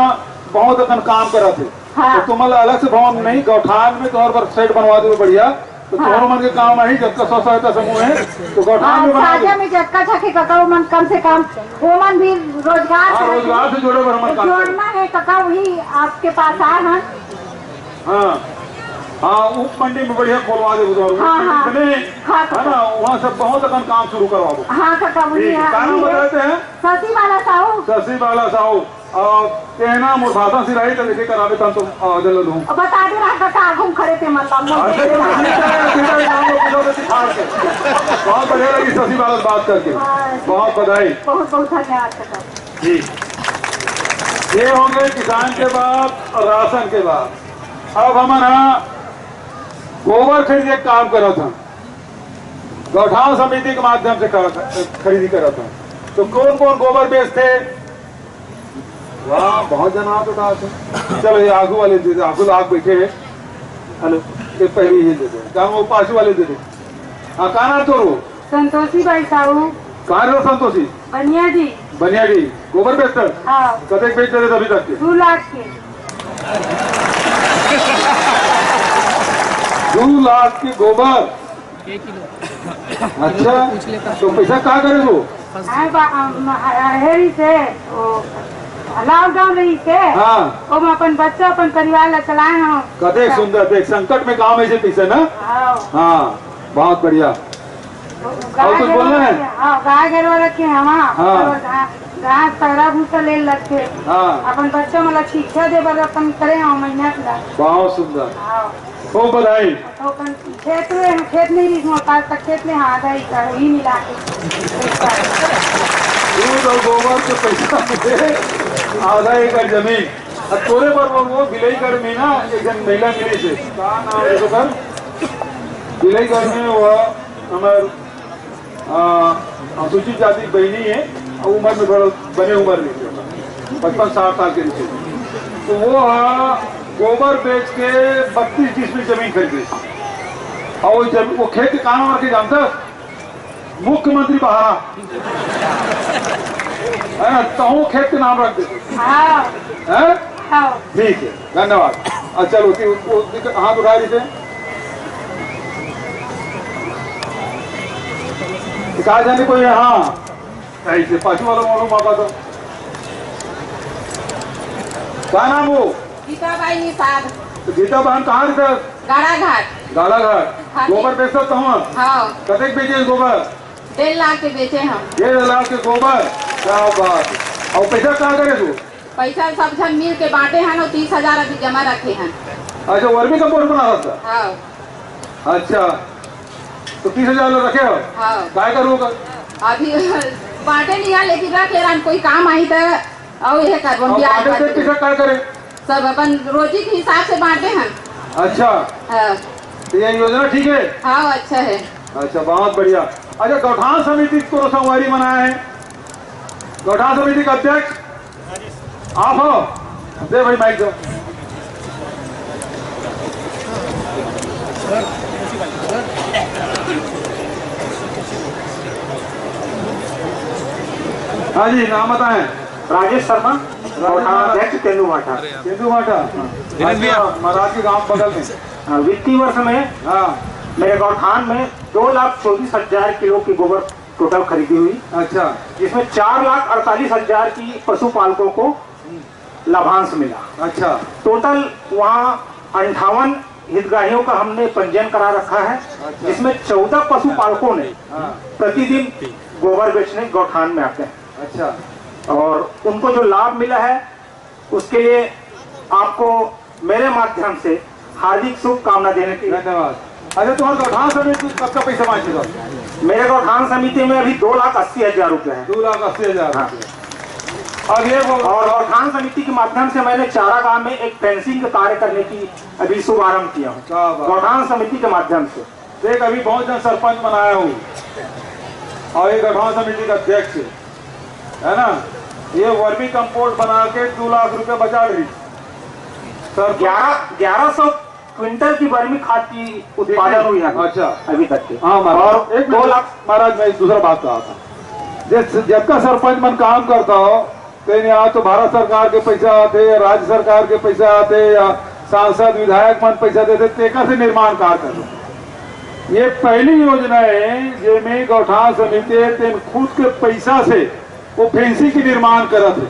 बहुत अपन काम करा थे तो तुम्हारा अलग से भवन नहीं गौठान में तौर पर सेट बनवा दो बढ़िया तो दोनों मन के काम आई जब का स्व सहायता समूह है तो गौठान में बना
में जबका छके काका मन कम से कम वो मन भी
रोजगार से जुड़े पर हम
जोड़ना है काका वही आपके पास आए हैं।
हाँ हाँ उप मंडी में बढ़िया खोलवा दे
हाँ, हाँ।
है ना, वहाँ सब बहुत अपन काम शुरू करवा दो।
हाँ काका बोलिए।
क्या नाम बताते हैं?
शशि बाला साहू।
शशि बाला साहू। कहना मुर्दाता सिराही तो देखे करावे तन तो जल दूँ।
बता दे रहा काका आगू खड़े थे मतलब।
बहुत बढ़िया लगी शशि बाला से बात करके, बहुत बधाई।
बहुत बहुत धन्यवाद काका
जी। ये होंगे किसान के बाद और राशन के बाद। अब हमारा गोबर खरीदे काम करा था, गौठान समिति के माध्यम से खरीदी करा था। तो कौन कौन गोबर बेचते? वाह बहुत जना तो था। चलो ये आगू वाले दे दे, आगू आग बैठे हैं। हेलो ये पहले ही दे दे, क्या वो पाछू वाले दे दे। हाँ कहाँ नाम तोरू?
संतोषी बाई साहू।
कहाँ रहो संतोषी?
बनिया जी।
बनिया जी गोबर बेचते?
हाँ।
कदे बेचते थे अभी तक के?
2 लाख के।
2 लाख के गोबर। अच्छा तो पैसा कहाँ करे वो?
हेरी से लॉकडाउन रही के।
हाँ
हम अपन बच्चा अपन परिवार ला चलाए हम।
कदे सुंदर देख, संकट में काम ऐसे पैसे ना। हाँ बहुत बढ़िया। और कुछ बोलना है?
हाँ गाय घर वाला रखे हम।
हाँ।
घास पैरा भूसा ले रखे।
हाँ
अपन बच्चा मतलब शिक्षा दे बर अपन करे हम मेहनत ला।
बहुत सुंदर,
हाँ।
खूब बधाई।
तो अपन खेत नहीं रही पास तक खेत में आधा ही मिला के
दूध और गोबर के पैसा मिले, आधा एकड़ जमीन। और तोरे पर वो बिलईगढ़ में ना एक जन महिला मिली से, क्या नाम है तो सर? बिलईगढ़ में वो हमारे अनुसूचित जाति बहनी है, उम्र में थोड़ा बने उम्र में 55-60 साल के नीचे। तो वो गोबर बेच के 32 डिसमिल जमीन खरीदी। और वो खेत के कान के जानता मुख्यमंत्री बहारा है ना, तो खेत के नाम रख देते। ठीक है धन्यवाद। चलो हाथ उठा लीजिए। कहा जाने कोई? हाँ ऐसे पाछू वाला मालूम मौका तो क्या नाम वो?
गीता बाई निषाद।
तो गीता बहन कहाँ रहते?
गाड़ा घाट।
गाड़ा घाट। गोबर बेच सकता हूँ?
हाँ।
कतेक बेचे गोबर?
1.5 लाख के बेचे हम।
1.5 लाख के गोबर, क्या बात। और पैसा कहाँ करे तू?
पैसा सब जन मिल के बांटे हैं और 30,000 अभी जमा रखे हैं।
अच्छा वर्मी कंपोस्ट बना रहा था?
हाँ।
अच्छा तो 30,000 रखे हो?
हाँ।
काय करूँगा?
अभी बांटे नहीं है लेकिन रख ले रहा कोई काम आई तो और यह
पैसा काय करे?
सब अपन रोजी के हिसाब से बांटे हैं।
अच्छा
हाँ।
तो ये योजना ठीक है?
हाँ अच्छा है।
अच्छा बहुत बढ़िया। अच्छा गौठान समिति को संगवारी बनाया है, गौठान समिति का अध्यक्ष आप हो? दे भाई माइक दो। हाँ जी नाम बताएं।
राजेश शर्मा, अध्यक्ष तेंदुमाठा।
तेंदुमाठा महाराज के गांव बगल में।
वित्तीय वर्ष में मेरे गौठान में 2,24,000 किलो की गोबर टोटल खरीदी हुई।
अच्छा
जिसमें 4,48,000 की पशुपालकों को लाभांश मिला।
अच्छा
टोटल वहाँ 58 हितग्राहियों का हमने पंजीयन करा रखा है।
अच्छा।
जिसमें 14 पशुपालकों ने प्रतिदिन गोबर बेचने गौठान में आते हैं।
अच्छा
और उनको जो लाभ मिला है उसके लिए आपको मेरे माध्यम से हार्दिक शुभकामना देने की।
धन्यवाद। अच्छा तुम्हारे गौठान समिति कब का पैसा मांगेगा?
मेरे गौठान समिति में अभी 2,80,000 रुपए है।
2,80,000।
हाँ।
अब ये
और गौठान समिति के माध्यम से मैंने चारागाह में एक फेंसिंग का कार्य करने की अभी शुभारंभ किया हूँ गौठान समिति के माध्यम से।
देख अभी बहुत जन सरपंच बनाया हूँ और ये गौठान समिति का अध्यक्ष है ना, ये वर्मी कंपोस्ट बना के 2 लाख रुपए बचा रही सर।
1100 क्विंटल की वर्मी खाद की उत्पादन हुई है।
अच्छा
अभी तक के।
हाँ
और 2 लाख।
महाराज मैं एक दूसरा बात कहा था, जब का सरपंच मन काम करता हो तो यहाँ तो भारत सरकार के पैसा आते, राज्य सरकार के पैसा आते, या सांसद विधायक मन पैसा देते, तेका से निर्माण कार्य कर। ये पहली योजना है जिसमें गौठान समिति खुद के पैसा से वो फेंसिंग की निर्माण करा थे।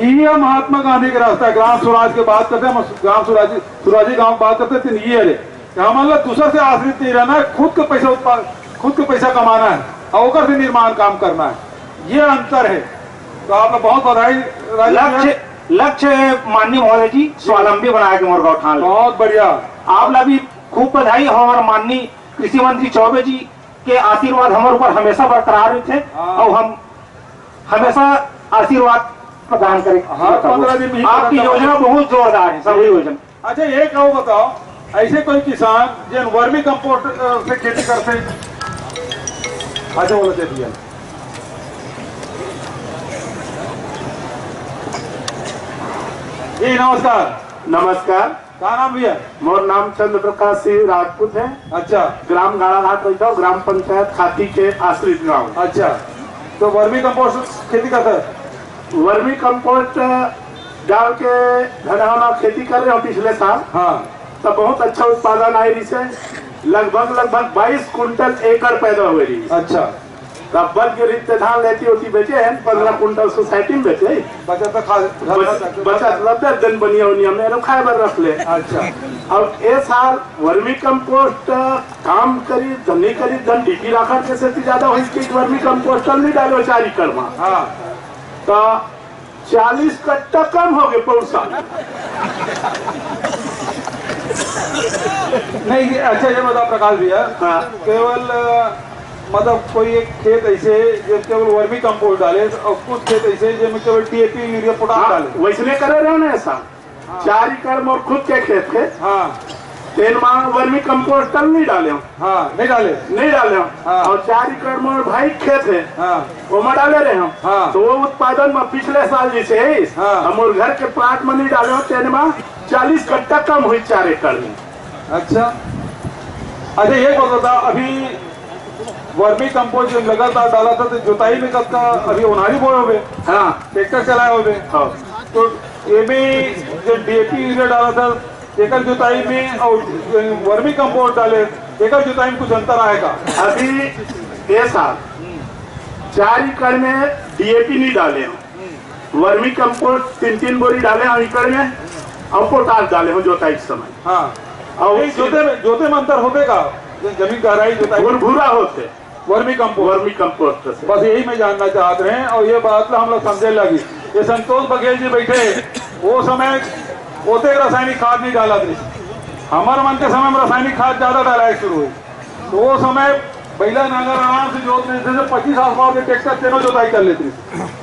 ये महात्मा गांधी का रास्ता, ग्राम स्वराज की बात करते हैं, ग्राम स्वराजी गांव बात करते थे। ये कि हम लोग दूसरे से आश्रित नहीं रहना है, खुद के पैसा कमाना है और ओकर से निर्माण काम करना है, ये अंतर है। तो आप लोग बहुत बधाई।
लक्ष्य माननीय महोदय जी स्वावलंबी बनाया के मोरगांव ठान
बहुत बढ़िया।
आप लोग भी खूब बधाई। हमारे माननीय कृषि मंत्री चौबे जी के आशीर्वाद हमारे ऊपर हमेशा बरकरार थे और हम हमेशा आशीर्वाद प्रदान करें।
हर 15 दिन में
आपकी योजना बहुत जोरदार है, सभी योजना।
अच्छा ये कहो बताओ, ऐसे कोई किसान जिन वर्मी कंपोस्ट से खेती करते, अच्छा बोलो दिया। जी नमस्कार।
नमस्कार।
क्या नाम भैया?
मोर नाम चंद्र प्रकाश सिंह राजपूत है।
अच्छा।
ग्राम गाड़ाघाट रहता हूँ, ग्राम पंचायत खाती के आश्रित गाँव।
अच्छा, तो वर्मी कंपोस्ट खेती करता है?
वर्मी कंपोस्ट डाल के धनौना खेती कर रहे हो पिछले साल।
हाँ।
तो बहुत अच्छा उत्पादन आई रही से, लगभग 22 कुंटल एकड़ पैदा हुई रही।
अच्छा।
तब बल के रिश्ते धान लेती होती बेचे हैं, 15 कुंटल सोसाइटी में बेचे।
बचत
बचत 10 दिन बनिया उनिया में खाए बर रख ले।
अच्छा।
अब ये साल वर्मी कंपोस्ट काम करी धनी करी धन डीपी राखा कैसे ज्यादा हो, इसकी वर्मी कंपोस्ट नहीं डालो 4 एकड़ में।
हाँ।
तो 40 कट्टा कम हो गए पौसा।
नहीं अच्छा ये बताओ प्रकाश भैया,
हाँ।
केवल मतलब कोई एक खेत ऐसे जो केवल वर्मी कंपोस्ट डाले और कुछ खेत ऐसे जिनमें केवल टीएपी यूरिया पोटाश डाले,
वैसने करे रहे ना ऐसा। 4 एकड़ मोर खुद के खेत है।
हाँ।
3 माह वर्मी कंपोस्ट नहीं डाले।
हाँ नहीं डाले। हाँ।
और 4 एकड़ मोर भाई खेत है।
हाँ।
वो में डाले रहे हम।
हाँ।
तो वो उत्पादन में पिछले साल जैसे है।
हाँ।
हम और घर के प्लाट में नहीं डाले हो, 3 माह 40 कट्टा कम हुई 4 एकड़ में।
अच्छा। अच्छा ये बता, अभी वर्मी कंपोस्ट जो लगातार डाला था तो जुताई में कब का अभी उन्हारी बोए हो गए?
हाँ।
ट्रैक्टर चलाए हो गए।
हाँ।
तो ये भी जो डीएपी यूरिया डाला था एकड़ जुताई में और वर्मी कंपोस्ट डाले एकड़ जुताई में कुछ अंतर आएगा?
अभी ये साल 4 एकड़ में डीएपी नहीं डाले हम, वर्मी कंपोस्ट 3 बोरी डाले हम एकड़ में और पोटाश डाले हम जोताई के समय।
हाँ।
और
जोते में अंतर होते का? जमीन गहराई जोताई
भूरा होते
वर्मी
कंपोस्ट से।
बस यही मैं जानना चाहते हैं और ये बात हम लोग समझे लगी। ये संतोष बघेल जी बैठे वो समय ओते रासायनिक खाद नहीं डाला थी, हमारे मन के समय में रासायनिक खाद ज्यादा डाला शुरू हुई। तो वो समय बैला नांगर आराम से जोत लेते थे, 25 हाथ पावर के ट्रैक्टर तीनों जोताई कर लेते थे।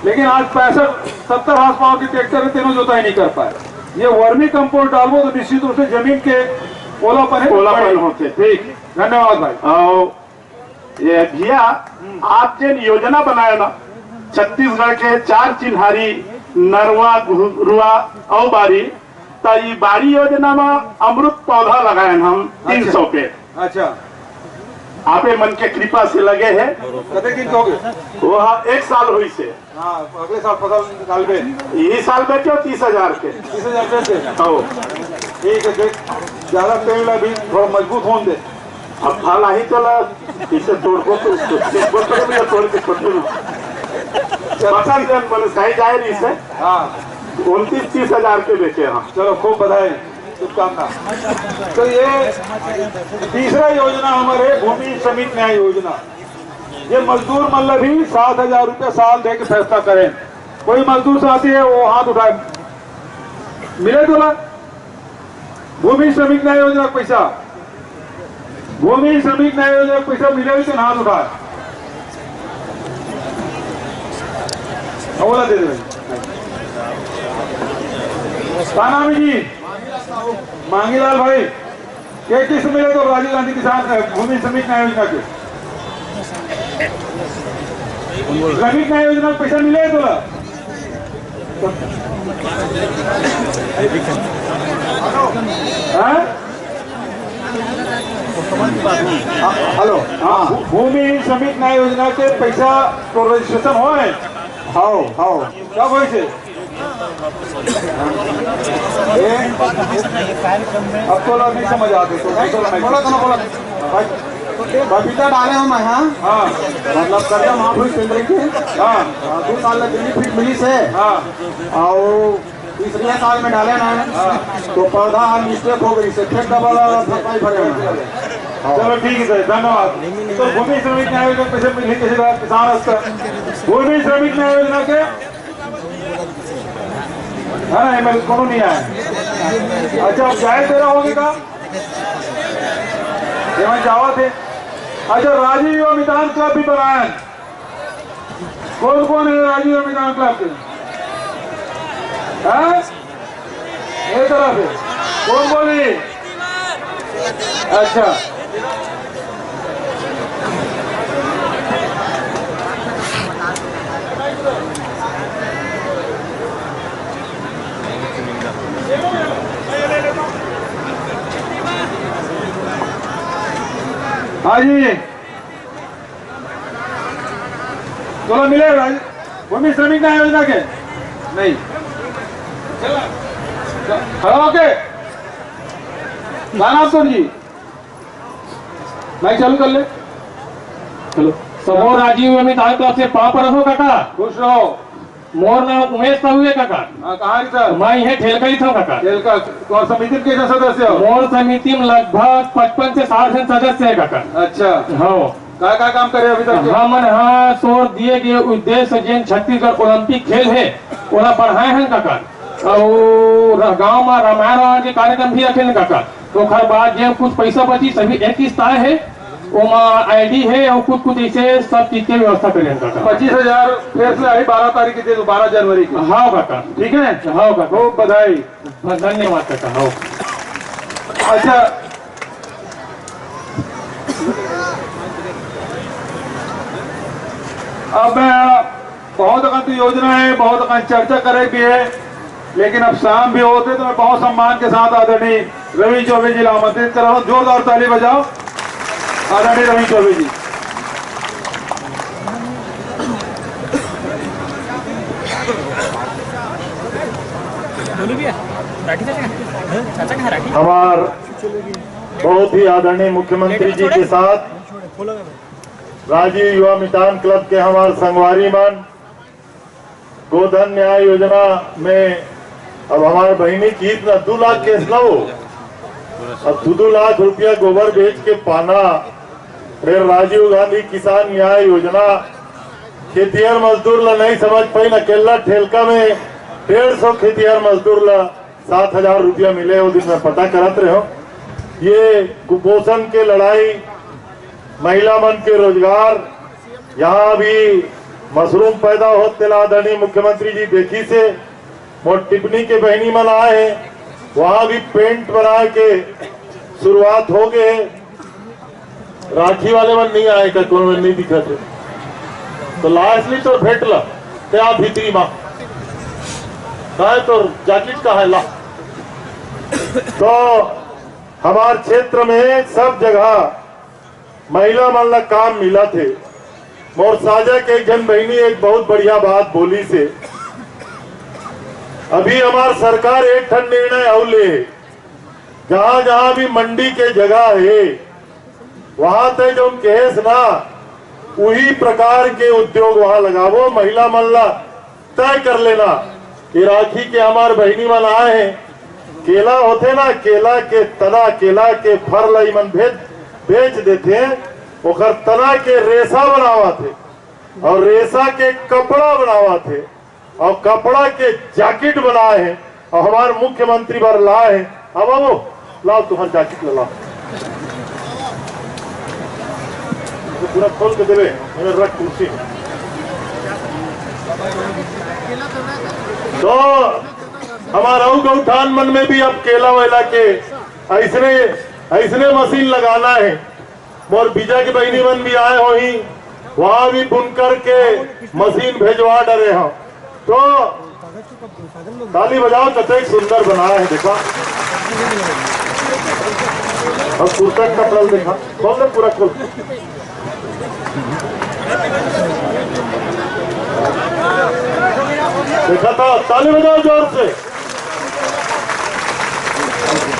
लेकिन आज 65-70 हाथ पावर के ट्रैक्टर तीनों जोताई नहीं कर पाए। ये वर्मी कंपोस्ट डालबो तो निश्चित रूप से जमीन के ओलापन
होते।
ठीक, धन्यवाद भाई।
और ये भैया आप जो योजना बनाया ना छत्तीसगढ़ के 4 चिन्हारी नरवा गुरुआ और बारी, तो ये बारी योजना में अमृत पौधा लगाए हम 300 पे।
अच्छा।
आपे मन के कृपा से लगे हैं।
कितने दिन हो गए?
वो 1 साल हुई से।
हाँ, अगले साल फसल निकाल पे
यही साल बेचो 30,000 के।
30,000 बेचे।
हो
ठीक है, देख ज्यादा पेड़ अभी थोड़ा मजबूत होने दे।
अब फल ही चला इसे तोड़को तो तोड़ के छोटे में साइज आए रही से।
हाँ।
29-30,000 के बेचे हम।
चलो खूब बधाई, शुभकामना। तो ये तीसरा योजना हमारे भूमि श्रमिक न्याय योजना। ये मजदूर मतलब भी 7,000 रुपये साल दे के फैसला करें। कोई मजदूर साथी है वो हाथ उठाए, मिले तो ना भूमि श्रमिक न्याय योजना का पैसा, भूमि श्रमिक न्याय योजना का पैसा मिले भी तो हाथ उठाए। बोला दे दे क्या नाम है जी? मांगीलाल भाई। क्या किस्त मिले तो राजीव गांधी किसान भूमि श्रमिक न्याय योजना के श्रमिक न्याय योजना पैसा मिले तो हेलो। हाँ, भूमि श्रमिक न्याय योजना के पैसा तो रजिस्ट्रेशन हो कब हो अब तो नहीं समझ आते तो
बबीता डाले हम यहाँ।
हाँ।
मतलब कर्जा माफ हुई केंद्र के।
हाँ।
2 साल बेनिफिट मिली से।
हाँ।
और
तीसरे साल में डाले ना तो पौधा मिस्टेक हो गई से फिर डबल सफाई भरे
चलो ठीक है सर, धन्यवाद। तो भूमि श्रमिक न्याय योजना पैसे मिले किसी बात किसान स्तर भूमि श्रमिक न्याय योजना के है ना एमएल कौन नहीं आया। अच्छा अब जाए तेरा होगी का जावा थे। अच्छा राजीव युवा मितान क्लब भी बनाए। कौन कौन है राजीव युवा मितान क्लब के? एक तरफ है, कौन बोली? अच्छा हाँ जी, चलो मिले भूमि श्रमिक न्याय योजना के नहीं खड़ा होके गाना सुन जी माइक चालू कर ले। चलो
समोर राजीव अमित आय क्लब से पाँव पर रहो काका।
खुश रहो।
मोर नाम उमेश साहू है काका।
कहाँ सर?
मैं यह ठेलका ही था काका।
ठेलका और समिति के सदस्य हो?
मोर समिति में लगभग 55 से 60 जन सदस्य है काका।
अच्छा
हाँ
क्या काम करे अभी तक?
हमन हाँ तोर दिए गए उद्देश्य जिन छत्तीसगढ़ ओलंपिक खेल है ओला बढ़ाए हैं काका। और गाँव में रामायण के कार्यक्रम भी रखे काका। तो खर बाद जो कुछ पैसा बची सभी एक किस्त आए है ओमा आईडी है और कुछ कुछ ऐसे सब चीज की व्यवस्था करें काका।
25,000 फिर से आई 12 तारीख की दे दो, 12 जनवरी की।
हाँ काका
ठीक है।
हाँ काका
खूब बधाई।
धन्यवाद काका। हाँ
अच्छा अब बहुत अकंत योजना है, बहुत अकंत चर्चा करे भी है, लेकिन अब शाम भी होते तो मैं बहुत सम्मान के साथ आदरणीय रवि चौबे जी आमंत्रित कर रहा हूँ। जोरदार ताली बजाओ आदरणीय रवि चौबे जी।
हमार बहुत ही आदरणीय मुख्यमंत्री जी के साथ राजीव युवा मितान क्लब के हमारे संगवारी मन गोधन न्याय योजना में अब हमारे बहनी की इतना 2 लाख केस ना हो, अब 2 लाख रुपया गोबर बेच के पाना। फिर राजीव गांधी किसान न्याय योजना खेतिहर मजदूर ला नहीं समझ पाई न केला ठेलका में 150 खेतिहर मजदूर ला 7,000 रुपया मिले। वो दिन में पता करत रहे हो। ये कुपोषण के लड़ाई, महिला मन के रोजगार, यहाँ भी मशरूम पैदा होते आदरणीय मुख्यमंत्री जी देखी से मोट टिप्पणी के बहनी मन आए हैं, वहां भी पेंट बना के शुरुआत हो गए। राखी वाले मन नहीं आए का कौन नहीं दिखा थे तो लास्टली तो भेट ला त्या भीतरी माँ का तो जैकेट का है ला। तो हमारे क्षेत्र में सब जगह महिला मन ला काम मिला थे। मोर साझा के एक जन बहनी एक बहुत बढ़िया बात बोली से, अभी हमार सरकार एक ठन निर्णय औले जहां जहां भी मंडी के जगह है वहां तक जो कहेस ना वही प्रकार के उद्योग वहां लगावो। महिला मन ला तय कर लेना कि राखी के हमारे बहनी मन आए हैं, केला होते ना केला के तना, केला के फर लाई मन बेच देते हैं, ओकर तना के रेशा बनावा थे और रेशा के कपड़ा बनावा थे और कपड़ा के जैकेट बनाए हैं और हमारे मुख्यमंत्री बार लाए हैं। अब वो लाओ तुम्हारा जैकेट ला तो पूरा खोल के देवे मैंने रख कुर्सी। तो हमारा गौठान मन में भी अब केला वेला के ऐसने मशीन लगाना है। मोर बीजा के बहनी मन भी आए हो ही वहां भी बुनकर के मशीन भेजवा डरे हो। तो ताली बजाओ कतई सुंदर बनाया है देखा। और कुर्ता कपड़ा देखा खोल दे पूरा खोल। देखा था ताली बजाओ जोर से।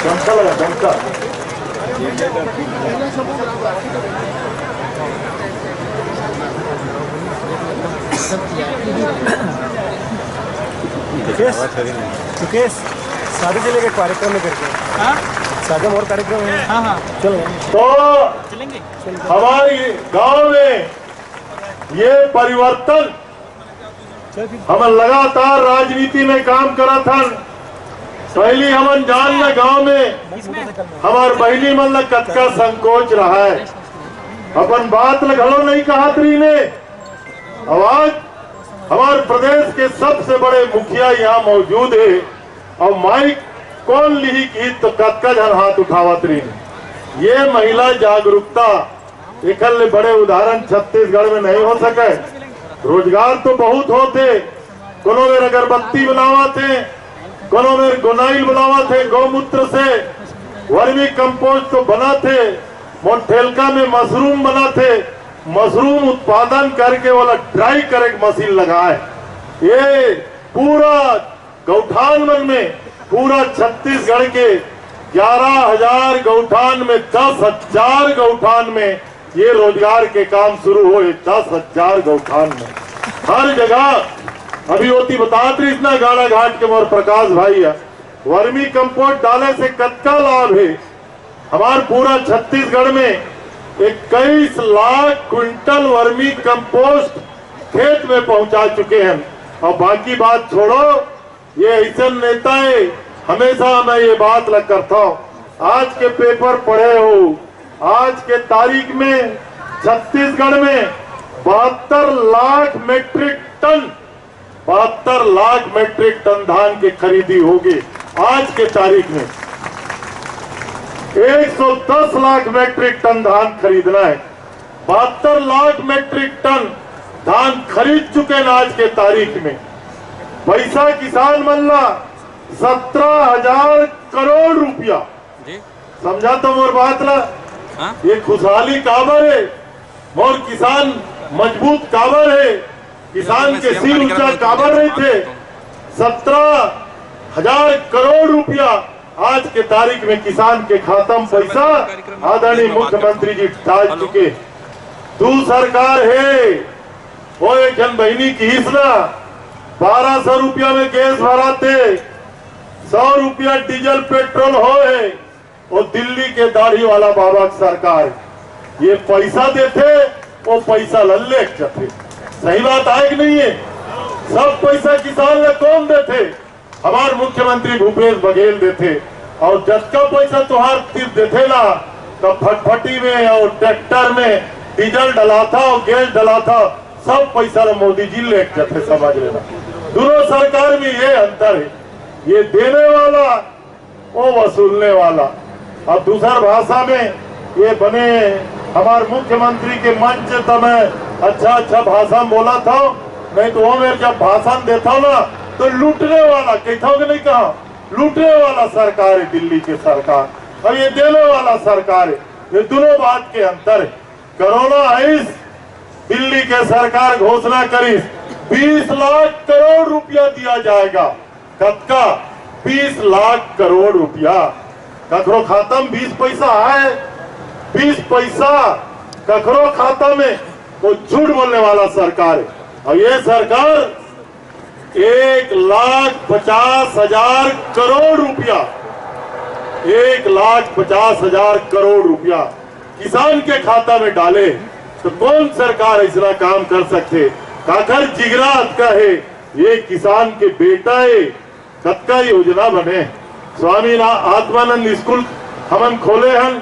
डंका लगा डंका।
मुकेश शादी से लेकर कार्यक्रम में करके शादी और कार्यक्रम है। हाँ चलो
तो हमारे गांव में ये परिवर्तन हम लगातार राजनीति में काम करा था। पहली हमन जान न गांव में हमार बहनी मन ल कतका संकोच रहा है, अपन बात ल घड़ो नहीं कहा तरी ने। आज हमारे प्रदेश के सबसे बड़े मुखिया यहाँ मौजूद है और माइक कौन ली की तो कतका जन हाथ उठावत रही ने। ये महिला जागरूकता एकल बड़े उदाहरण छत्तीसगढ़ में नहीं हो सके। रोजगार तो बहुत होते, कोनो में अगरबत्ती बनावा थे, कोनो में गोनाइल बनावा थे गौमूत्र से, वर्मी कंपोस्ट तो बना थे, मोन्टेलका में मशरूम बना थे, मशरूम उत्पादन करके वाला ड्राई करे मशीन लगाए। ये पूरा गौठान मन में पूरा छत्तीसगढ़ के 11,000 गौठान में 10,000 गौठान में ये रोजगार के काम शुरू हुए। 10,000 गौठान में हर जगह अभी होती बतात रही इतना गाड़ा घाट के मोर प्रकाश भाई है। वर्मी कंपोस्ट डाले से कतका लाभ है। हमारे पूरा छत्तीसगढ़ में 21 लाख क्विंटल वर्मी कंपोस्ट खेत में पहुंचा चुके हैं। और बाकी बात छोड़ो, ये ऐसे नेता है, हमेशा मैं ये बात लग करता हूँ। आज के पेपर पढ़े हो, आज के तारीख में छत्तीसगढ़ में 72 लाख मेट्रिक टन धान की खरीदी होगी। आज के तारीख में 110 लाख मेट्रिक टन धान खरीदना है। 72 लाख मेट्रिक टन धान खरीद चुके हैं आज के तारीख में। पैसा किसान मल्ला 17,000 करोड़ रुपया। समझा तो मोर बात ला। ये खुशहाली काबर है, मोर किसान मजबूत काबर है, किसान के सिर ऊंचा काबर रहे थे। 17,000 करोड़ रुपया आज के तारीख में किसान के खाता में पैसा आदरणीय मुख्यमंत्री जी डाल चुके। तू सरकार है वो एक जन बहनी की हिस्सा 1200 रुपया में गैस भराते, 100 रुपया डीजल पेट्रोल हो है। वो दिल्ली के दाढ़ी वाला बाबा की सरकार ये पैसा देते, वो पैसा लल्ले जाते। सही बात है कि नहीं है? सब पैसा किसान ने कौन देते? हमारे मुख्यमंत्री भूपेश बघेल देते। और जबका पैसा तुहार तीर देते ना तो फटफटी में और ट्रैक्टर में डीजल डला था और गैस डला था, सब पैसा मोदी जी ले जाते। समझ लेना, दोनों सरकार में ये अंतर है, ये देने वाला वो वसूलने वाला। और दूसरा भाषा में ये बने हमारे मुख्यमंत्री के मंच तो मैं अच्छा भाषण बोला था, नहीं तो वो मैं जब भाषण देता हूँ ना तो लूटने वाला कहता हूँ कि नहीं कहा, लूटने वाला सरकार है दिल्ली की सरकार और ये देने वाला सरकार है। ये दोनों बात के अंतर है। कोरोना आइस दिल्ली के सरकार घोषणा करी 20 लाख करोड़ रुपया दिया जाएगा। कतका 20 लाख करोड़ रुपया ककरो खाता में 20 पैसा है, 20 पैसा ककरो खाता में, वो झूठ बोलने वाला सरकार है। और ये सरकार 1,50,000 करोड़ रुपया, 1,50,000 करोड़ रुपया किसान के खाता में डाले तो कौन सरकार ऐसा काम कर सकते? काकर जिगरा का है, ये किसान के बेटा है। कतका योजना बने, स्वामी आत्मानंद स्कूल हमन खोले हैं,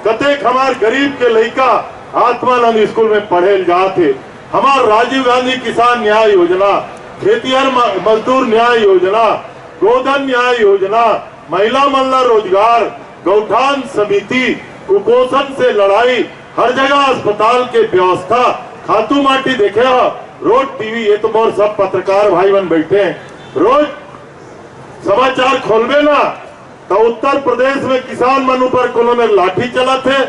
कतेक हमार गरीब के लड़का आत्मानंद स्कूल में पढ़े जाते। हमार राजीव गांधी किसान न्याय योजना, खेतिहर मजदूर न्याय योजना, गोधन न्याय योजना, महिला मल्ला रोजगार, गौठान समिति, कुपोषण से लड़ाई, हर जगह अस्पताल के व्यवस्था, खातू माटी देखे रोज टीवी, ये तो मोर सब पत्रकार भाई बन बैठे हैं, रोज समाचार खोलबे ना तो उत्तर प्रदेश में किसान मनु पर कोनो में लाठी चला थे,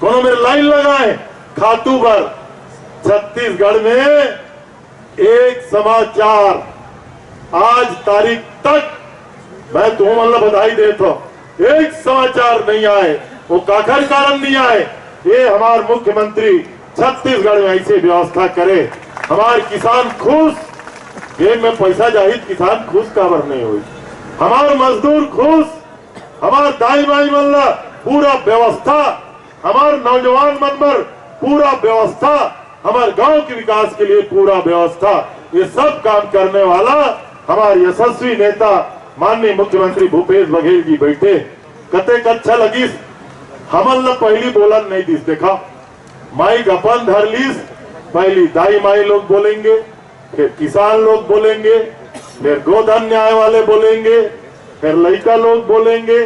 कोनो में लाइन लगाए खातू पर। छत्तीसगढ़ में एक समाचार आज तारीख तक मैं तुम्हें मतलब बधाई देता हूं, एक समाचार नहीं आए। वो काखर कारण नहीं आए, ये हमारे मुख्यमंत्री छत्तीसगढ़ में ऐसे व्यवस्था करे, हमारे किसान खुश, जेब में पैसा जाहिद किसान खुश काबर नहीं हुई, हमार मजदूर खुश, हमार दाई माई मल्ला पूरा व्यवस्था, हमार नौजवान मनबर पूरा व्यवस्था, हमारे गांव के विकास के लिए पूरा व्यवस्था, ये सब काम करने वाला हमारे यशस्वी नेता माननीय मुख्यमंत्री भूपेश बघेल जी बैठे। कतेक अच्छा लगी, हमल न पहली बोलन नहीं दिस, देखा माइक अपन धर लीस, पहली दाई माई लोग बोलेंगे, फिर किसान लोग बोलेंगे, फिर गोधन न्याय वाले बोलेंगे, फिर लड़का लोग बोलेंगे,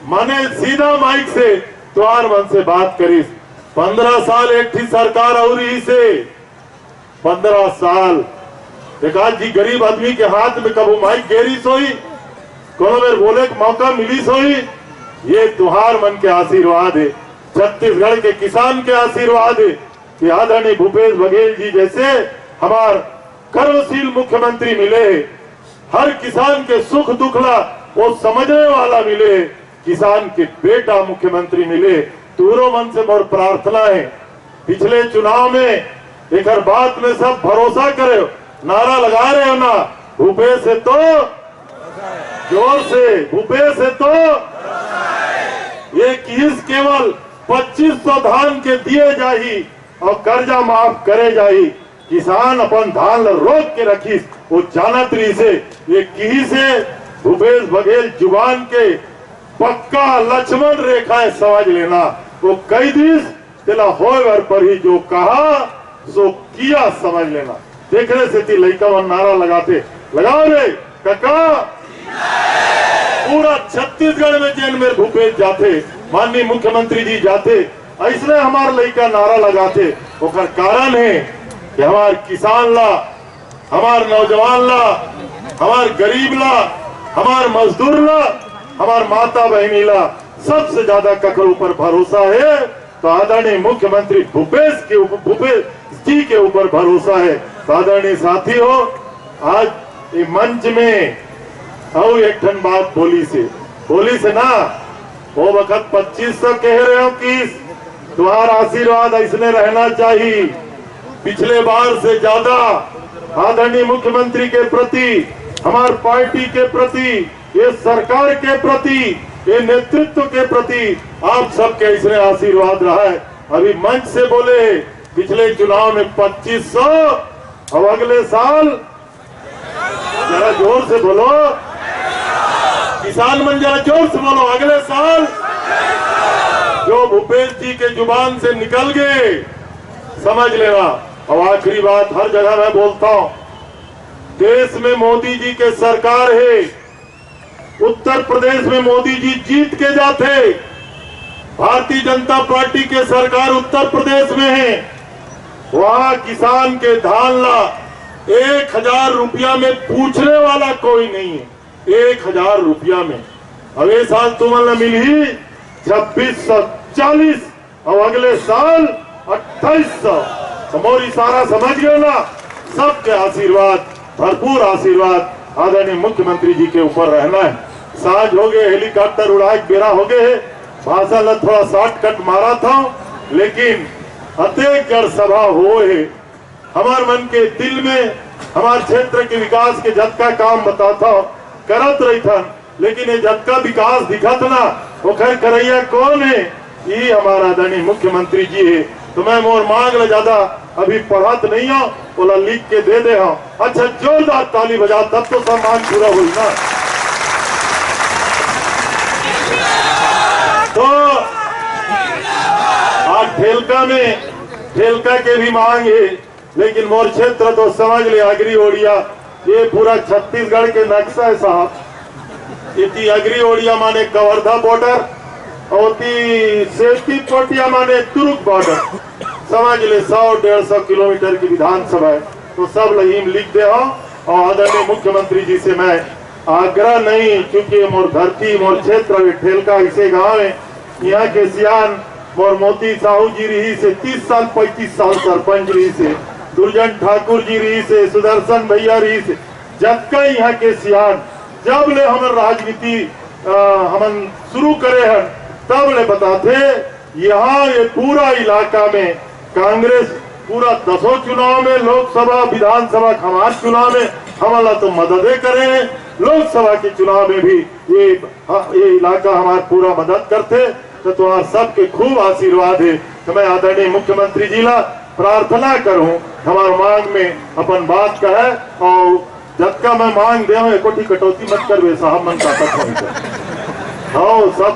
माने सीधा माइक से त्योहार मन से बात करीस। 15 साल एक थी सरकार और ही से 15 साल देखा जी, गरीब आदमी के हाथ में कबू माइक गेरी सोई, कोनो मेरे बोले के मौका मिली सोई, ये त्योहार मन के आशीर्वाद है, छत्तीसगढ़ के किसान के आशीर्वाद है कि आदरणीय भूपेश बघेल जी जैसे हमार कर्मशील मुख्यमंत्री मिले, हर किसान के सुख दुखला वो समझने वाला मिले, किसान के बेटा मुख्यमंत्री मिले। तूरो मन से मोर प्रार्थना है, पिछले चुनाव में एक हर बात में सब भरोसा करे, नारा लगा रहे हो ना, भूपेश है तो जोर से, भूपेश है तो ये किस केवल 2500 धान के दिए जाही और कर्जा माफ करे जाही, किसान अपन धान रोक के रखीस, वो जानत रही से ये की से भूपेश बघेल जुबान के पक्का लक्ष्मण रेखाएं समझ लेना, वो कई दिस तेला होए पर ही जो कहा सो किया समझ लेना। देखने से थी लड़का वन नारा लगाते, लगाओ रे काका, पूरा छत्तीसगढ़ में जेल में भूपेश जाते, माननीय मुख्यमंत्री जी जाते, ऐसे हमारे लड़का नारा लगाते। ओकर कारण है कि हमार किसान ला, हमार नौजवान ला, हमार गरीब ला, हमार मजदूर ला, हमार माता बहनी ला सबसे ज्यादा ककर ऊपर भरोसा है तो आदरणीय मुख्यमंत्री भूपेश जी के ऊपर भरोसा है। तो आदरणीय साथी हो, आज ये मंच में और एक ठन बात बोली से ना, वो वक्त 2500 कह रहे हो कि तुम्हारा आशीर्वाद ऐसने रहना चाहिए, पिछले बार से ज्यादा आदरणीय मुख्यमंत्री के प्रति, हमार पार्टी के प्रति, ये सरकार के प्रति, ये नेतृत्व के प्रति आप सबके ऐसे आशीर्वाद रहा है। अभी मंच से बोले पिछले चुनाव में 2500 और अगले साल, जरा जोर से बोलो किसान मन, जरा जोर से बोलो, अगले साल जो भूपेश जी के जुबान से निकल गए समझ लेना। और आखिरी बात हर जगह मैं बोलता हूं, देश में मोदी जी के सरकार है, उत्तर प्रदेश में मोदी जी जीत के जाते, भारतीय जनता पार्टी के सरकार उत्तर प्रदेश में है, वहां किसान के धान ला 1000 रुपया में पूछने वाला कोई नहीं है, 1000 रुपया में। अगले साल तुम्हें मिली 2640 और अगले साल 2800। मोरी सारा समझ गए ना, सबके आशीर्वाद, भरपूर आशीर्वाद आदरणीय मुख्यमंत्री जी के ऊपर रहना है। साझ हो गए, हेलीकॉप्टर उड़ाए बेरा हो गए, भाषा ने थोड़ा शॉर्टकट मारा था, लेकिन अतेक जड़ सभा हो है हमार मन के दिल में, हमारे क्षेत्र के विकास के जद का काम बताता करत रही था, लेकिन ये जद का विकास दिखत ना, वो खैर करैया कौन है, ये हमारा आदरणीय मुख्यमंत्री जी है। तो मैं मोर मांग ले ज्यादा अभी पढ़त नहीं हो, बोला लिख के दे दे हो। अच्छा जोरदार ताली बजा, तब तो सब मांग पूरा हुई ना। तो आज ठेलका के भी मांग है, लेकिन मोर क्षेत्र तो समझ ले अगरी ओडिया, ये पूरा छत्तीसगढ़ के नक्शा है साहब। इतनी अगरी ओडिया माने कवर्धा बॉर्डर और सेफ्टी कोटिया माने तुर्क बॉर्डर, समझ ले 100-150 किलोमीटर की विधानसभा है। तो सब लहीम लिख दे हो। और आदरणीय मुख्यमंत्री जी से मैं आग्रह नहीं, क्योंकि मोर धरती मोर क्षेत्र ठेलका इसे गाँव है, यहाँ के सियान मोर मोती साहू जी रही से 30 साल 35 साल सरपंच रही से, दुर्जन ठाकुर जी रही से, सुदर्शन भैया रही से, जब का यहाँ के सियान जब ले हमन राजनीति हमन शुरू करे हैं तब ले बताते, यहाँ ये पूरा इलाका में कांग्रेस पूरा 10 चुनाव में, लोकसभा विधानसभा खमार चुनाव में हमारा तो मददें करें। लोकसभा के चुनाव में भी ये इलाका हमारा पूरा मदद करते तो तुम्हारा सबके खूब आशीर्वाद है। तो मैं आदरणीय मुख्यमंत्री जी ला प्रार्थना करूं हमारे मांग में अपन बात का है और जब का मैं मांग दे कोठी कटौती मत करवे साहब मन का हाँ सब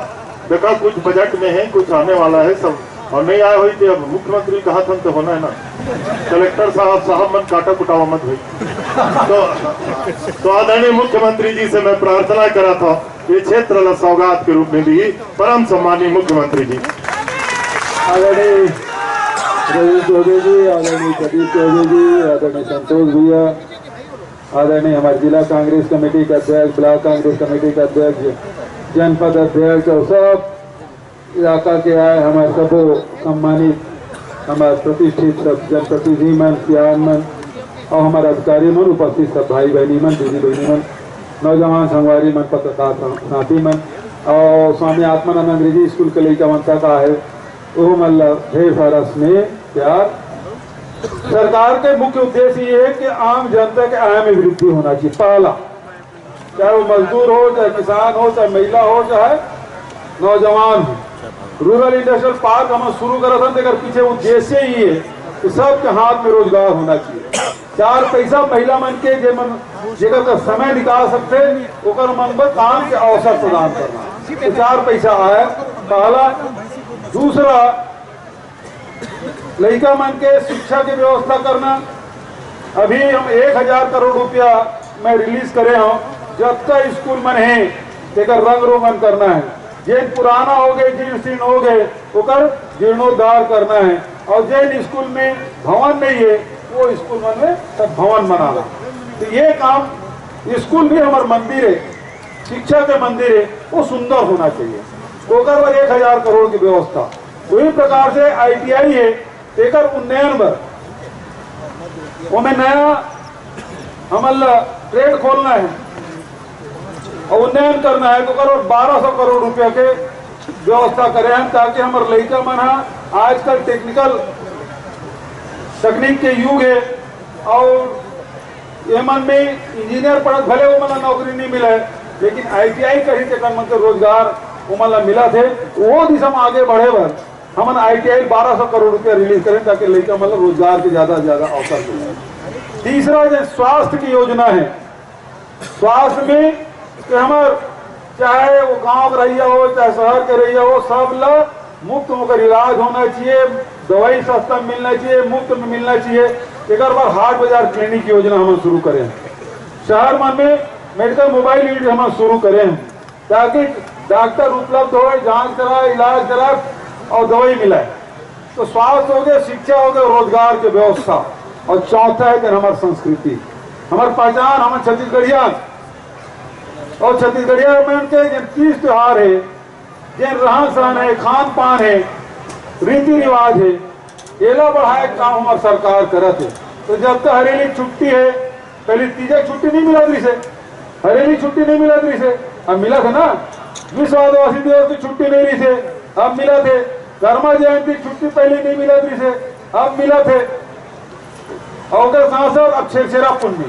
देखा कुछ बजट में है कुछ आने वाला है सब और नहीं आए हुई थी। अब मुख्यमंत्री कहा था तो होना है ना। कलेक्टर साहब मन काटा कुटावा मत हुई। तो आदरणीय मुख्यमंत्री जी से मैं प्रार्थना करा था ये क्षेत्र ला सौगात के रूप में भी परम सम्मानीय मुख्यमंत्री जी
आदरणीय रवि चौबे जी, आदरणीय प्रदीप चौबे जी, आदरणीय संतोष भैया, आदरणीय हमारे जिला कांग्रेस कमेटी का अध्यक्ष, ब्लॉक कांग्रेस कमेटी का अध्यक्ष, जनपद अध्यक्ष और सब इलाका के आए हमारे सबो सम्मानित हमारे प्रतिष्ठित सब जनप्रतिनिधि मन, सियान मन और हमारे अधिकारी मन, उपस्थित सब भाई बहनी मन, दीदी बहनी मन, नौजवान संगवारी मन, पत्रकार साथी मन और स्वामी आत्मानंद अंग्रेजी स्कूल के लड़का मनता का है वो मतलब ढेर सारा स्नेह प्यार। सरकार के मुख्य उद्देश्य ये है कि आम जनता के आय में वृद्धि होना चाहिए। पहला, चाहे वो मजदूर हो, चाहे किसान हो, चाहे महिला हो, चाहे नौजवान हो। रूरल इंडस्ट्रियल पार्क हम शुरू करा था लेकिन पीछे उद्देश्य ही है कि सबके हाथ में रोजगार होना चाहिए। 4 पैसा महिला मन के जेकर का समय निकाल सकते ओकर मन में काम के अवसर प्रदान करना तो 4 पैसा आए पहला। दूसरा, लड़का मन के शिक्षा की व्यवस्था करना। अभी हम 1000 करोड़ रुपया में रिलीज करे हो जब तक स्कूल मन है लेकर रंग रोगन करना है। जिन पुराना हो गए जीर्ण शीर्ण हो गए ओकर जीर्णोद्धार करना है और जिन स्कूल में भवन नहीं है वो स्कूल में सब भवन बनाना। तो ये काम स्कूल भी हमारे मंदिर है, शिक्षा के मंदिर है, वो सुंदर होना चाहिए। ओकर पर 1000 करोड़ की व्यवस्था। वही प्रकार से ITI है एकर उन्नयन पर हमें नया हमारा ट्रेड खोलना है और उन्नयन करना है तो करोड़ 1200 करोड़ रुपया के व्यवस्था करें हम ताकि हमारे लड़का मन आजकल तकनीक के युग है और ये मन में इंजीनियर पढ़त भले वो मतलब नौकरी नहीं मिला है लेकिन ITI कहीं के मन के रोजगार वो मतलब मिला थे वो दिशा में आगे बढ़े बर हम ITI 1200 करोड़ रुपया रिलीज करें ताकि लड़का मतलब रोजगार के ज्यादा से ज्यादा अवसर मिले। तीसरा जो स्वास्थ्य की योजना है, स्वास्थ्य में कि हमारे चाहे वो गांव का रहिया हो चाहे शहर के रहिया हो सब लोग मुफ्त होकर इलाज होना चाहिए, दवाई सस्ता मिलना चाहिए, मुफ्त में मिलना चाहिए। एक बार हाट बाजार क्लिनिक योजना हम शुरू करें, शहर में मेडिकल मोबाइल यूनिट हम शुरू करें ताकि डॉक्टर उपलब्ध हो, जांच कराए, इलाज कराए और दवाई मिलाए। तो स्वास्थ्य हो गया, शिक्षा हो गया, रोजगार की व्यवस्था। और चौथा है कि हमारी संस्कृति, हमारी पहचान, हमारे छत्तीसगढ़िया और छत्तीसगढ़िया में के जिन 30 त्योहार है, जिन रहन सहन है, खान पान है, रीति रिवाज है, एला बढ़ाए काम हमारी सरकार करत है। तो जब तक हरेली छुट्टी है, पहले तीजा छुट्टी नहीं मिला रही से, हरेली छुट्टी नहीं मिला रही से, अब मिला था ना। विश्व आदिवासी दिवस की छुट्टी नहीं रही से, अब मिला थे। कर्मा जयंती छुट्टी पहले नहीं मिला रही से, अब मिला थे। और सांसद अब छेरा पुण्य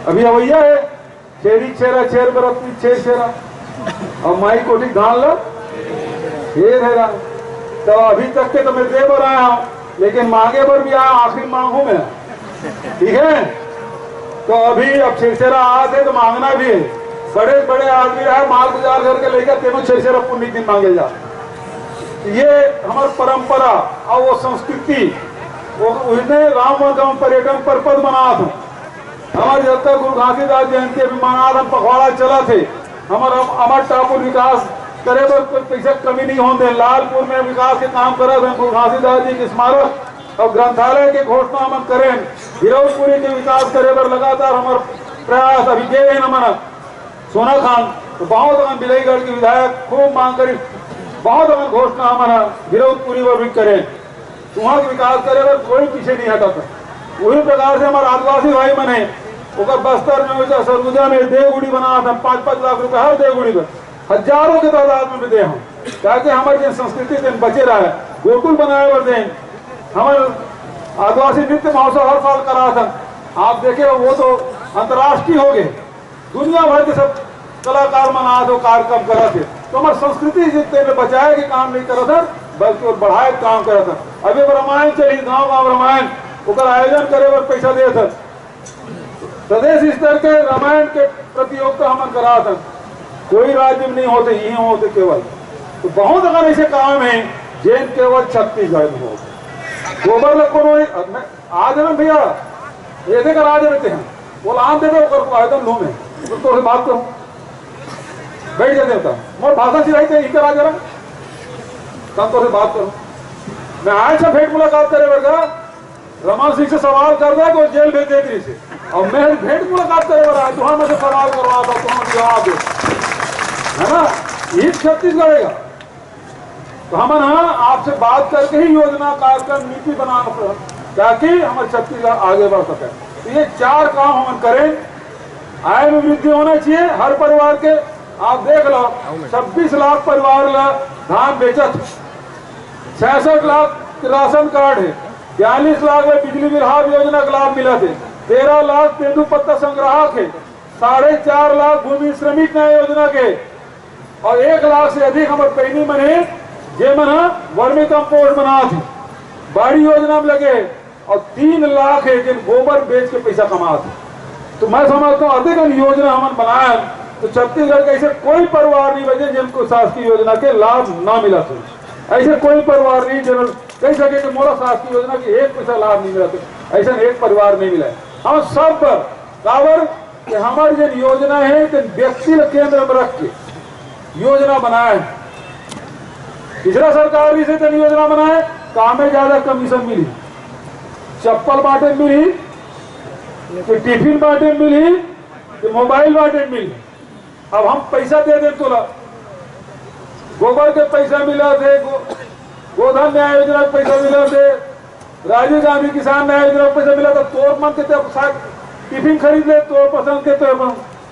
अभी अवैया है, छेरी छेरा छेर बरतनी छेर छेरा और माई कोठी धान लो हेर हेरा। तो अभी तक के तो मैं दे बोल आया हूँ लेकिन मांगे पर भी आया, आखिरी मांग हूं मैं, ठीक है। तो अभी अब छेरछेरा आते तो मांगना भी है। बड़े बड़े आदमी रहे माल गुजार करके लेकर तेनों छेरछेरा पुण्य दिन मांगे जा। ये हमारी परंपरा और वो संस्कृति उसने राम गांव पर्यटन पर पद मना था। हमारे जब तक गुरु घासीदास जयंती अभिमानाथ हम पखवाड़ा चला थे, हमारा अमर टापुर विकास करे पर कोई पैसा कमी नहीं होते। लालपुर में विकास के काम करे गुरु घासीदास जी के स्मारक और ग्रंथालय के घोषणा हम करें। हिरौपुरी के विकास करे पर लगातार हमारे प्रयास अभी गए हैं। हमारा सोना खान तो बहुत बिलईगढ़ के विधायक खूब मांग करी, बहुत घोषणा हमारा हिरौपुरी पर भी करें, वहां विकास करे पर कोई पीछे नहीं हटा था। वही प्रकार से हमारे आदिवासी भाई बने बस्तर में सरगुजा में देवगुड़ी बना था, 5-5 लाख रुपए हर देवगुड़ी पर, हजारों के तादाद में भी दे हम ताकि हमारी संस्कृति बचे रहा है। गोकुल बनाए हुए थे, हमारे आदिवासी नृत्य महोत्सव हर साल करा था। आप देखे वो तो अंतर्राष्ट्रीय हो गए, दुनिया भर के सब कलाकार मना दो कार्यक्रम करा थे। तो हमारी संस्कृति जितने में बचाए के काम नहीं करा था, बल्कि और बढ़ाए काम करा था। अभी रामायण चली, गाँव गाँव रामायण ओकर आयोजन करे और पैसा दे था। प्रदेश स्तर के रामायण के प्रतियोगिता हम करा था, कोई राज्य में नहीं होते, यही होते केवल। तो बहुत अगर ऐसे काम है जिन केवल छत्तीसगढ़ में होते। गोबर को आज ना भैया ये देकर आज रहते हैं, वो लान दे दो आयोजन लू में तो बात करूं, बैठ जाते होता मोर भाषा सिलाई थे इधर आ जरा तब तो बात करूं। मैं आए से भेंट मुलाकात करे वर्गा रमन सिंह से सवाल कर रहा है तो जेल भेज दे से, और मैं भेंट मुलाकात करे वर्गा तुम मुझे सवाल करवा दो, तुम जवाब दे, है ना, ये छत्तीसगढ़ का। तो हम ना आपसे बात करके ही योजना कार्यक्रम नीति बनाना पड़ा ताकि हमारे छत्तीसगढ़ आगे बढ़ सके। तो ये 4 काम हम करें। आय में वृद्धि होना चाहिए हर परिवार के। आप देख लो 26 लाख परिवार धान बेचत, 66 लाख राशन कार्ड है, 42 लाख में बिजली विभाग योजना का लाभ मिला थे, 13 लाख तेंदू पत्ता संग्राहक है, 4.5 लाख भूमि श्रमिक नया योजना के, और 1 लाख से अधिक हमारे पैनी मने जे मना वर्मी कंपोस्ट बना थी बाड़ी योजना में लगे, और 3 लाख है जिन गोबर बेच के पैसा कमा थे। तो मैं समझता हूँ अधिक योजना हम बनाए तो छत्तीसगढ़ का ऐसे कोई परिवार नहीं बचे जिनको शासकीय योजना के लाभ ना मिला थे। ऐसे कोई परिवार नहीं जिन कह सके कि मोरा शासकीय योजना की 1 पैसा लाभ नहीं मिला था, ऐसा एक परिवार नहीं मिला है। हम सब पर काबर कि हमारी जो योजना है तो व्यक्ति केंद्र में रख के योजना बनाए। पिछला सरकार भी से तो योजना बनाए, काम में ज्यादा कमीशन मिली, चप्पल बांटे मिली, कि टिफिन बांटे मिली, कि मोबाइल बांटे मिली। अब हम पैसा दे दे तोला, गोबर के पैसा मिला थे, गोधन न्याय योजना के पैसा मिला थे, राजीव गांधी किसान न्याय योजना का पैसा मिला था। तोर मन के टिफिन खरीद ले तोर पसंद के, तो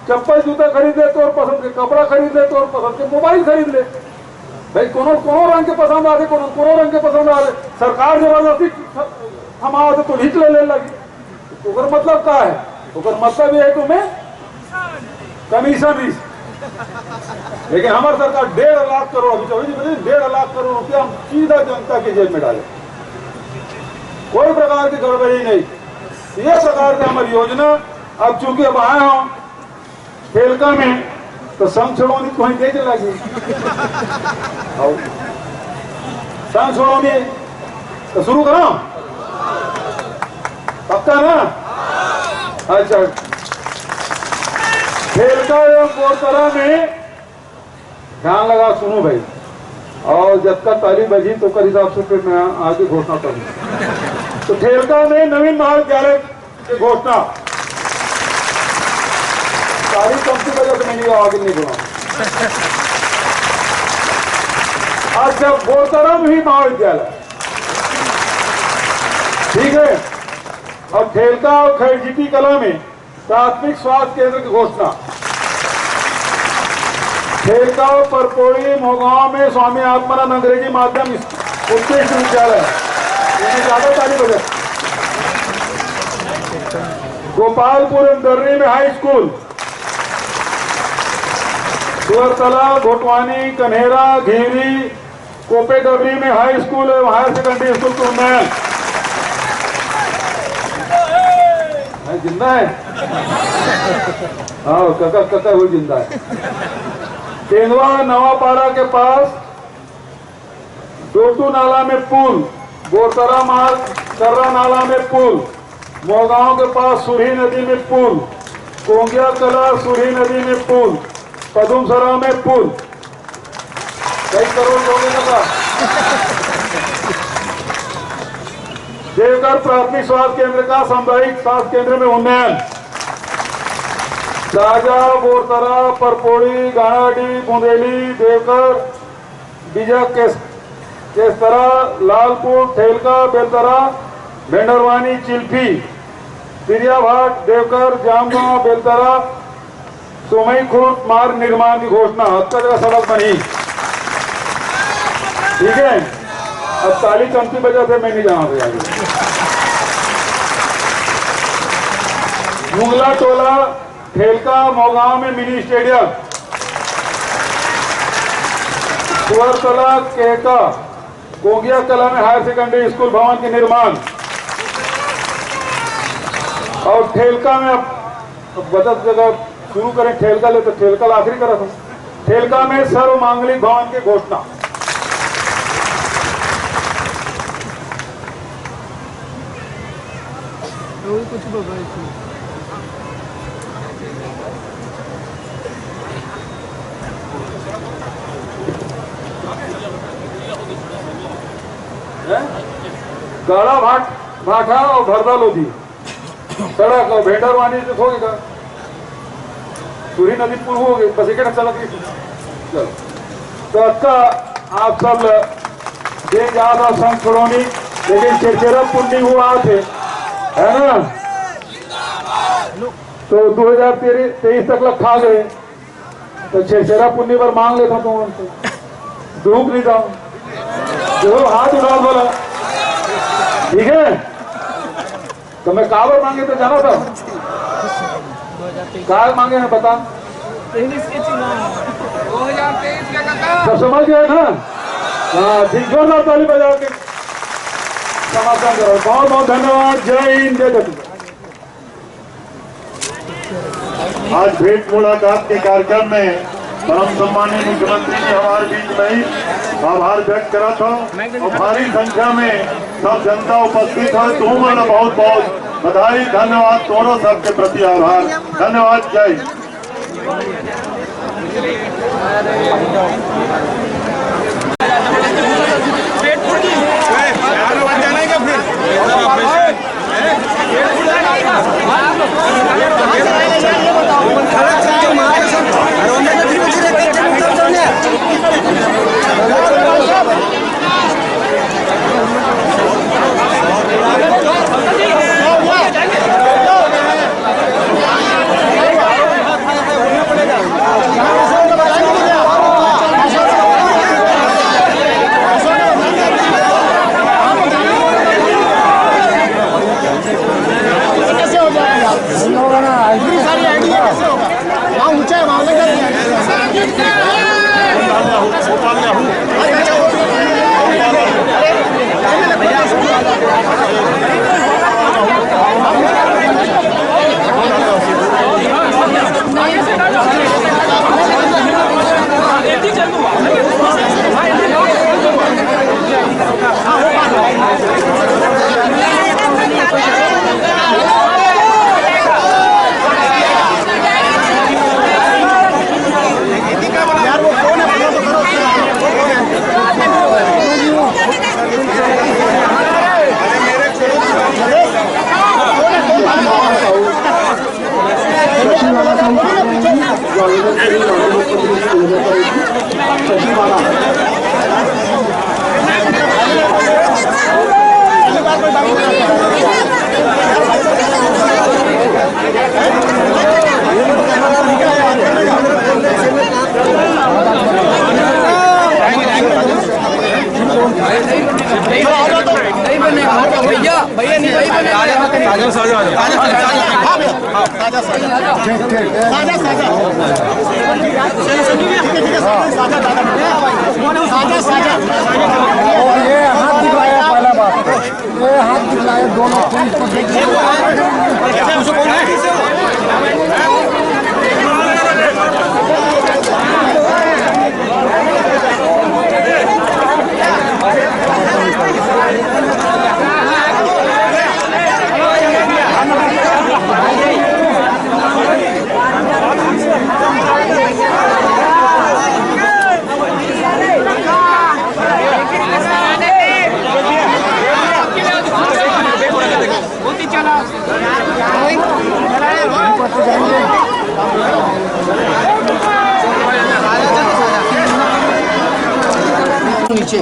चप्पल जूता खरीद ले तोर पसंद के, कपड़ा खरीद ले तोर पसंद के, मोबाइल खरीद ले भाई कोनो रंग के पसंद आते, कोनो रंग के पसंद आते। सरकार जबरदस्ती हम आओ तो हिट ले लगी, तो मतलब क्या है? तो मतलब ये है तुम्हें कमीशन भी। लेकिन हमारी सरकार 1.5 लाख करोड़, अभी 1.5 लाख करोड़ रुपया हम सीधा जनता की जेब में डाले, कोई प्रकार की गड़बड़ी नहीं। ये प्रकार की हमारी योजना। अब चूंकि अब आए हम फेलका में तो संघ छोड़ोनी तो दे लगी, संघ छोड़ोनी तो शुरू करो पक्का ना? अच्छा, फेलका एवं बोरतरा में ध्यान लगा सुनो भाई, और जब तक ताली बजी तो कर हिसाब से फिर मैं आगे घोषणा करूंगा। तो फेलका में नवीन महाविद्यालय की घोषणा तारीख कम की वजह से मैंने आगे नहीं बोला। आज जब बोरतरा में ही महाविद्यालय, ठीक है, और फेलका और खैरजीती कला में प्राथमिक स्वास्थ्य केंद्र की घोषणा। फेलका और परपोड़ी मोगांव में स्वामी आत्मानंद अंग्रेजी माध्यम उत्कृष्ट विद्यालय, ज्यादा तारीख वजह। गोपालपुर दर्री में हाई स्कूल, सुअरतला, घोटवानी, कन्हेरा, घेरी, कोपे डबरी में हाई स्कूल एवं हायर सेकेंडरी स्कूल को उन्नयन। जिंदा है? हाँ, कका वो जिंदा है। तेंदुआ नवापाड़ा के पास डोटू नाला में पुल, बोरतरा मार्ग कर्रा नाला में पुल, मोगांव के पास सुरही नदी में पुल, कोंगिया कला सुरही नदी में पुल, पदुमसरा में पुल। कई करोड़ लोगों का। देवघर प्राथमिक स्वास्थ्य केंद्र का सामुदायिक स्वास्थ्य केंद्र में उन्नयन। राजा, बोरतरा, परपोड़ी, गानाडी, बुंदेली, देवघर, बीजा केसतरा, लालपुर, ठेलका, बेलतरा, भेंडरवानी, चिल्फी, तिरियाभाट, देवघर, जामगांव, बेलतरा, सोमई खुर्द मार्ग निर्माण की घोषणा। हत्या जगह सड़क बनी, ठीक है। अब ताली कम की वजह से मैं नहीं जाना आगे। मुंगला टोला ठेलका मोगांव में मिनी स्टेडियम, सुअरतला केहका गोगिया कला में हायर सेकेंडरी स्कूल भवन के निर्माण, और ठेलका में अब बदत जगह शुरू करें ठेलका ले तो ठेलका आखिरी करा था, ठेलका में सर्व मांगलिक भवन की घोषणा। गाड़ा भाटा और भरदा लोधी सड़क और भेंडरवानी से होगा, सूरी नदी पुल हो गई, बस एक सड़क। चलो तो अच्छा आप सब देख ज्यादा संघ छोड़ोनी, लेकिन चेचेरा पुण्य हुआ थे है ना, तो 2023 तक लग खा गए, तो चेचेरा पुण्य पर मांग लेता तो उनसे धूप नहीं जाऊं, जो हाथ उठा बोला ठीक है, तो मैं काबर मांगे तो जाना था, कार मांगे हैं बता, सब समझ गए ना। हाँ ठीक, जोरदार ताली बजा के समापन करो। बहुत बहुत धन्यवाद। जय हिंद, जय जगत।
आज भेंट मुलाकात के कार्यक्रम में परम सम्मानीय मुख्यमंत्री जी हमारे बीच में ही आभार व्यक्त करा था और भारी संख्या में सब जनता उपस्थित है। तुम्हें बहुत बहुत बधाई, धन्यवाद, दोनों सबके प्रति आभार, धन्यवाद। जय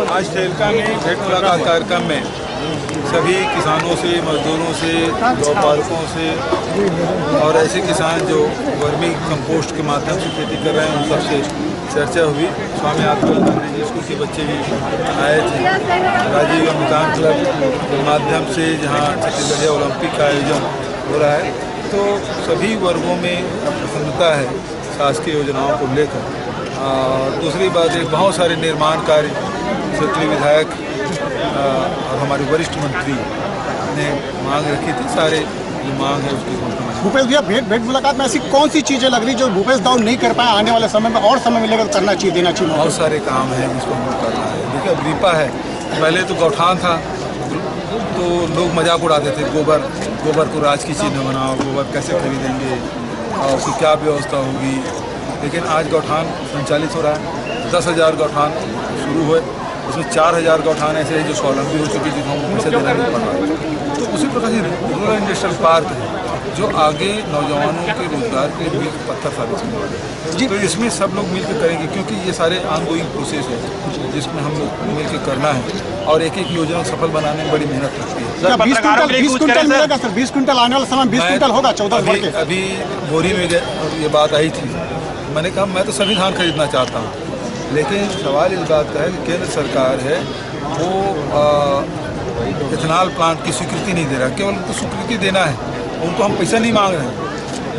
आज ठेलका में भेंट मुलाकात कार्यक्रम में सभी किसानों से, मजदूरों से, गौपालकों से और ऐसे किसान जो वर्मी कंपोस्ट के माध्यम से खेती कर रहे हैं उन सबसे चर्चा हुई। स्वामी आत्मानंद गांधी जी स्कूल के बच्चे भी आए थे। राजीव गांधी क्लब के माध्यम से जहां छत्तीसगढ़ ओलंपिक का आयोजन हो रहा है तो सभी वर्गों में प्रसन्नता है शासकीय योजनाओं को लेकर। दूसरी बात है, बहुत सारे निर्माण कार्य क्षेत्रीय विधायक और हमारे वरिष्ठ मंत्री ने मांग रखी थी, सारे जो मांग है उसकी कंप्लीमेंट।
भूपेश भैया, भेंट मुलाकात में ऐसी कौन सी चीज़ें लग रही जो भूपेश दाऊ नहीं कर पाए, आने वाले समय में और समय मिलेगा तो करना चाहिए, देना चाहिए?
बहुत सारे काम हैं जिसको हमें करना है। देखिए, अब रीपा है, पहले तो गौठान था तो लोग मजाक उड़ाते थे, गोबर को राज की चीज़ न बनाओ, गोबर कैसे खरीदेंगे और उसकी क्या व्यवस्था होगी। लेकिन आज गौठान संचालित हो रहा है, 10,000 गौठान शुरू हुए, उसमें 4,000 गौठान ऐसे हैं जो स्वावलंबी हो चुके, जिनको हम पैसे देना नहीं पड़ रहा। तो उसी प्रकार से रूरल इंडस्ट्रियल पार्क है जो आगे नौजवानों के रोजगार के लिए पत्थर साबित होने वाले हैं। तो इसमें सब लोग मिलकर करेंगे, क्योंकि ये सारे ऑनगोइंग प्रोसेस है जिसमें हम लोग मिलकर करना है और एक एक योजना सफल बनाने में बड़ी मेहनत लगती है।
20 क्विंटल मिलेगा सर? 20 क्विंटल आने वाला समय 20 क्विंटल होगा 14 वर्ष के?
अभी बोरी में ये बात आई थी, मैंने कहा मैं तो सभी धान खरीदना चाहता हूँ, लेकिन सवाल इस बात का है कि केंद्र सरकार है वो इथेनॉल प्लांट की स्वीकृति नहीं दे रहा, केवल उनको स्वीकृति देना है, उनको हम पैसा नहीं मांग रहे हैं।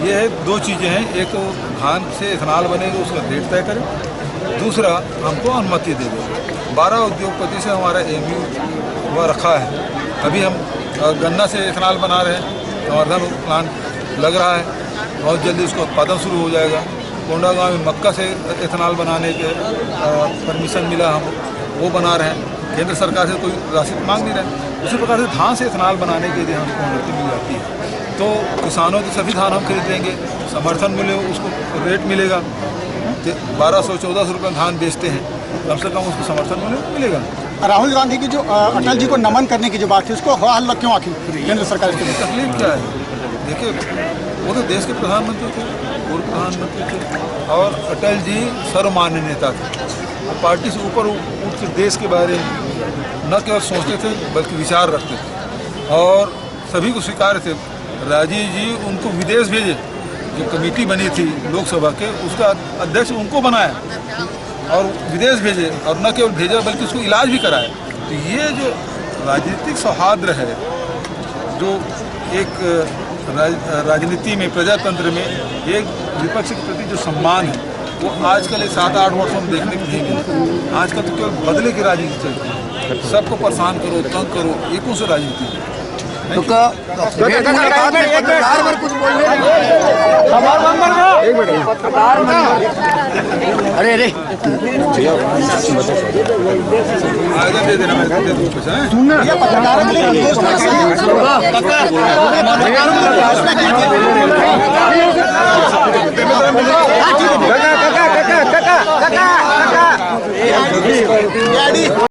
ये है, दो चीज़ें हैं, एक तो धान से इथेनॉल बनेगा उसका रेट तय करें, दूसरा हमको अनुमति दे दे। 12 उद्योगपति से हमारा MOU हुआ रखा है। अभी हम गन्ना से इथेनॉल बना रहे हैं, संवर्धन प्लांट लग रहा है, बहुत जल्दी उसका उत्पादन शुरू हो जाएगा। कोंडागांव में मक्का से इथेनॉल बनाने के परमिशन मिला, हम वो बना रहे हैं, केंद्र सरकार से कोई राशि मांग नहीं रहे। उसी प्रकार से धान से इथेनॉल बनाने के लिए हमको अनुमति मिल जाती है, तो किसानों के सभी धान हम खरीद लेंगे, समर्थन मिले, उसको रेट मिलेगा। 1200-1400 रुपये धान बेचते हैं, कम से कम उसको समर्थन मिलेगा।
राहुल गांधी की जो अटल जी को नमन करने की जो बात थी, उसको हल क्यों आखिर केंद्र सरकार की
तकलीफ क्या है? देखिए, वो तो देश के प्रधानमंत्री थे, पूर्व प्रधानमंत्री थे, और अटल जी सर्वमान्य नेता थे। पार्टी से ऊपर उठ के देश के बारे में न केवल सोचते थे बल्कि विचार रखते थे और सभी को स्वीकार थे। राजीव जी उनको विदेश भेजे, जो कमेटी बनी थी लोकसभा के, उसका अध्यक्ष उनको बनाया और विदेश भेजे, और न केवल भेजा बल्कि उसको इलाज भी कराया। तो ये जो राजनीतिक सौहार्द है, जो एक राजनीति में, प्रजातंत्र में एक विपक्ष के प्रति जो सम्मान है, वो आजकल 7-8 वर्षों में देखने को नहीं मिलता। आजकल तो केवल बदले की राजनीति चलती है, सबको परेशान करो, तंग करो, ये कौन सी राजनीति है?
तो कुछ बोलने अरे
आगे दे देना, मैं दे दूँ पैसा।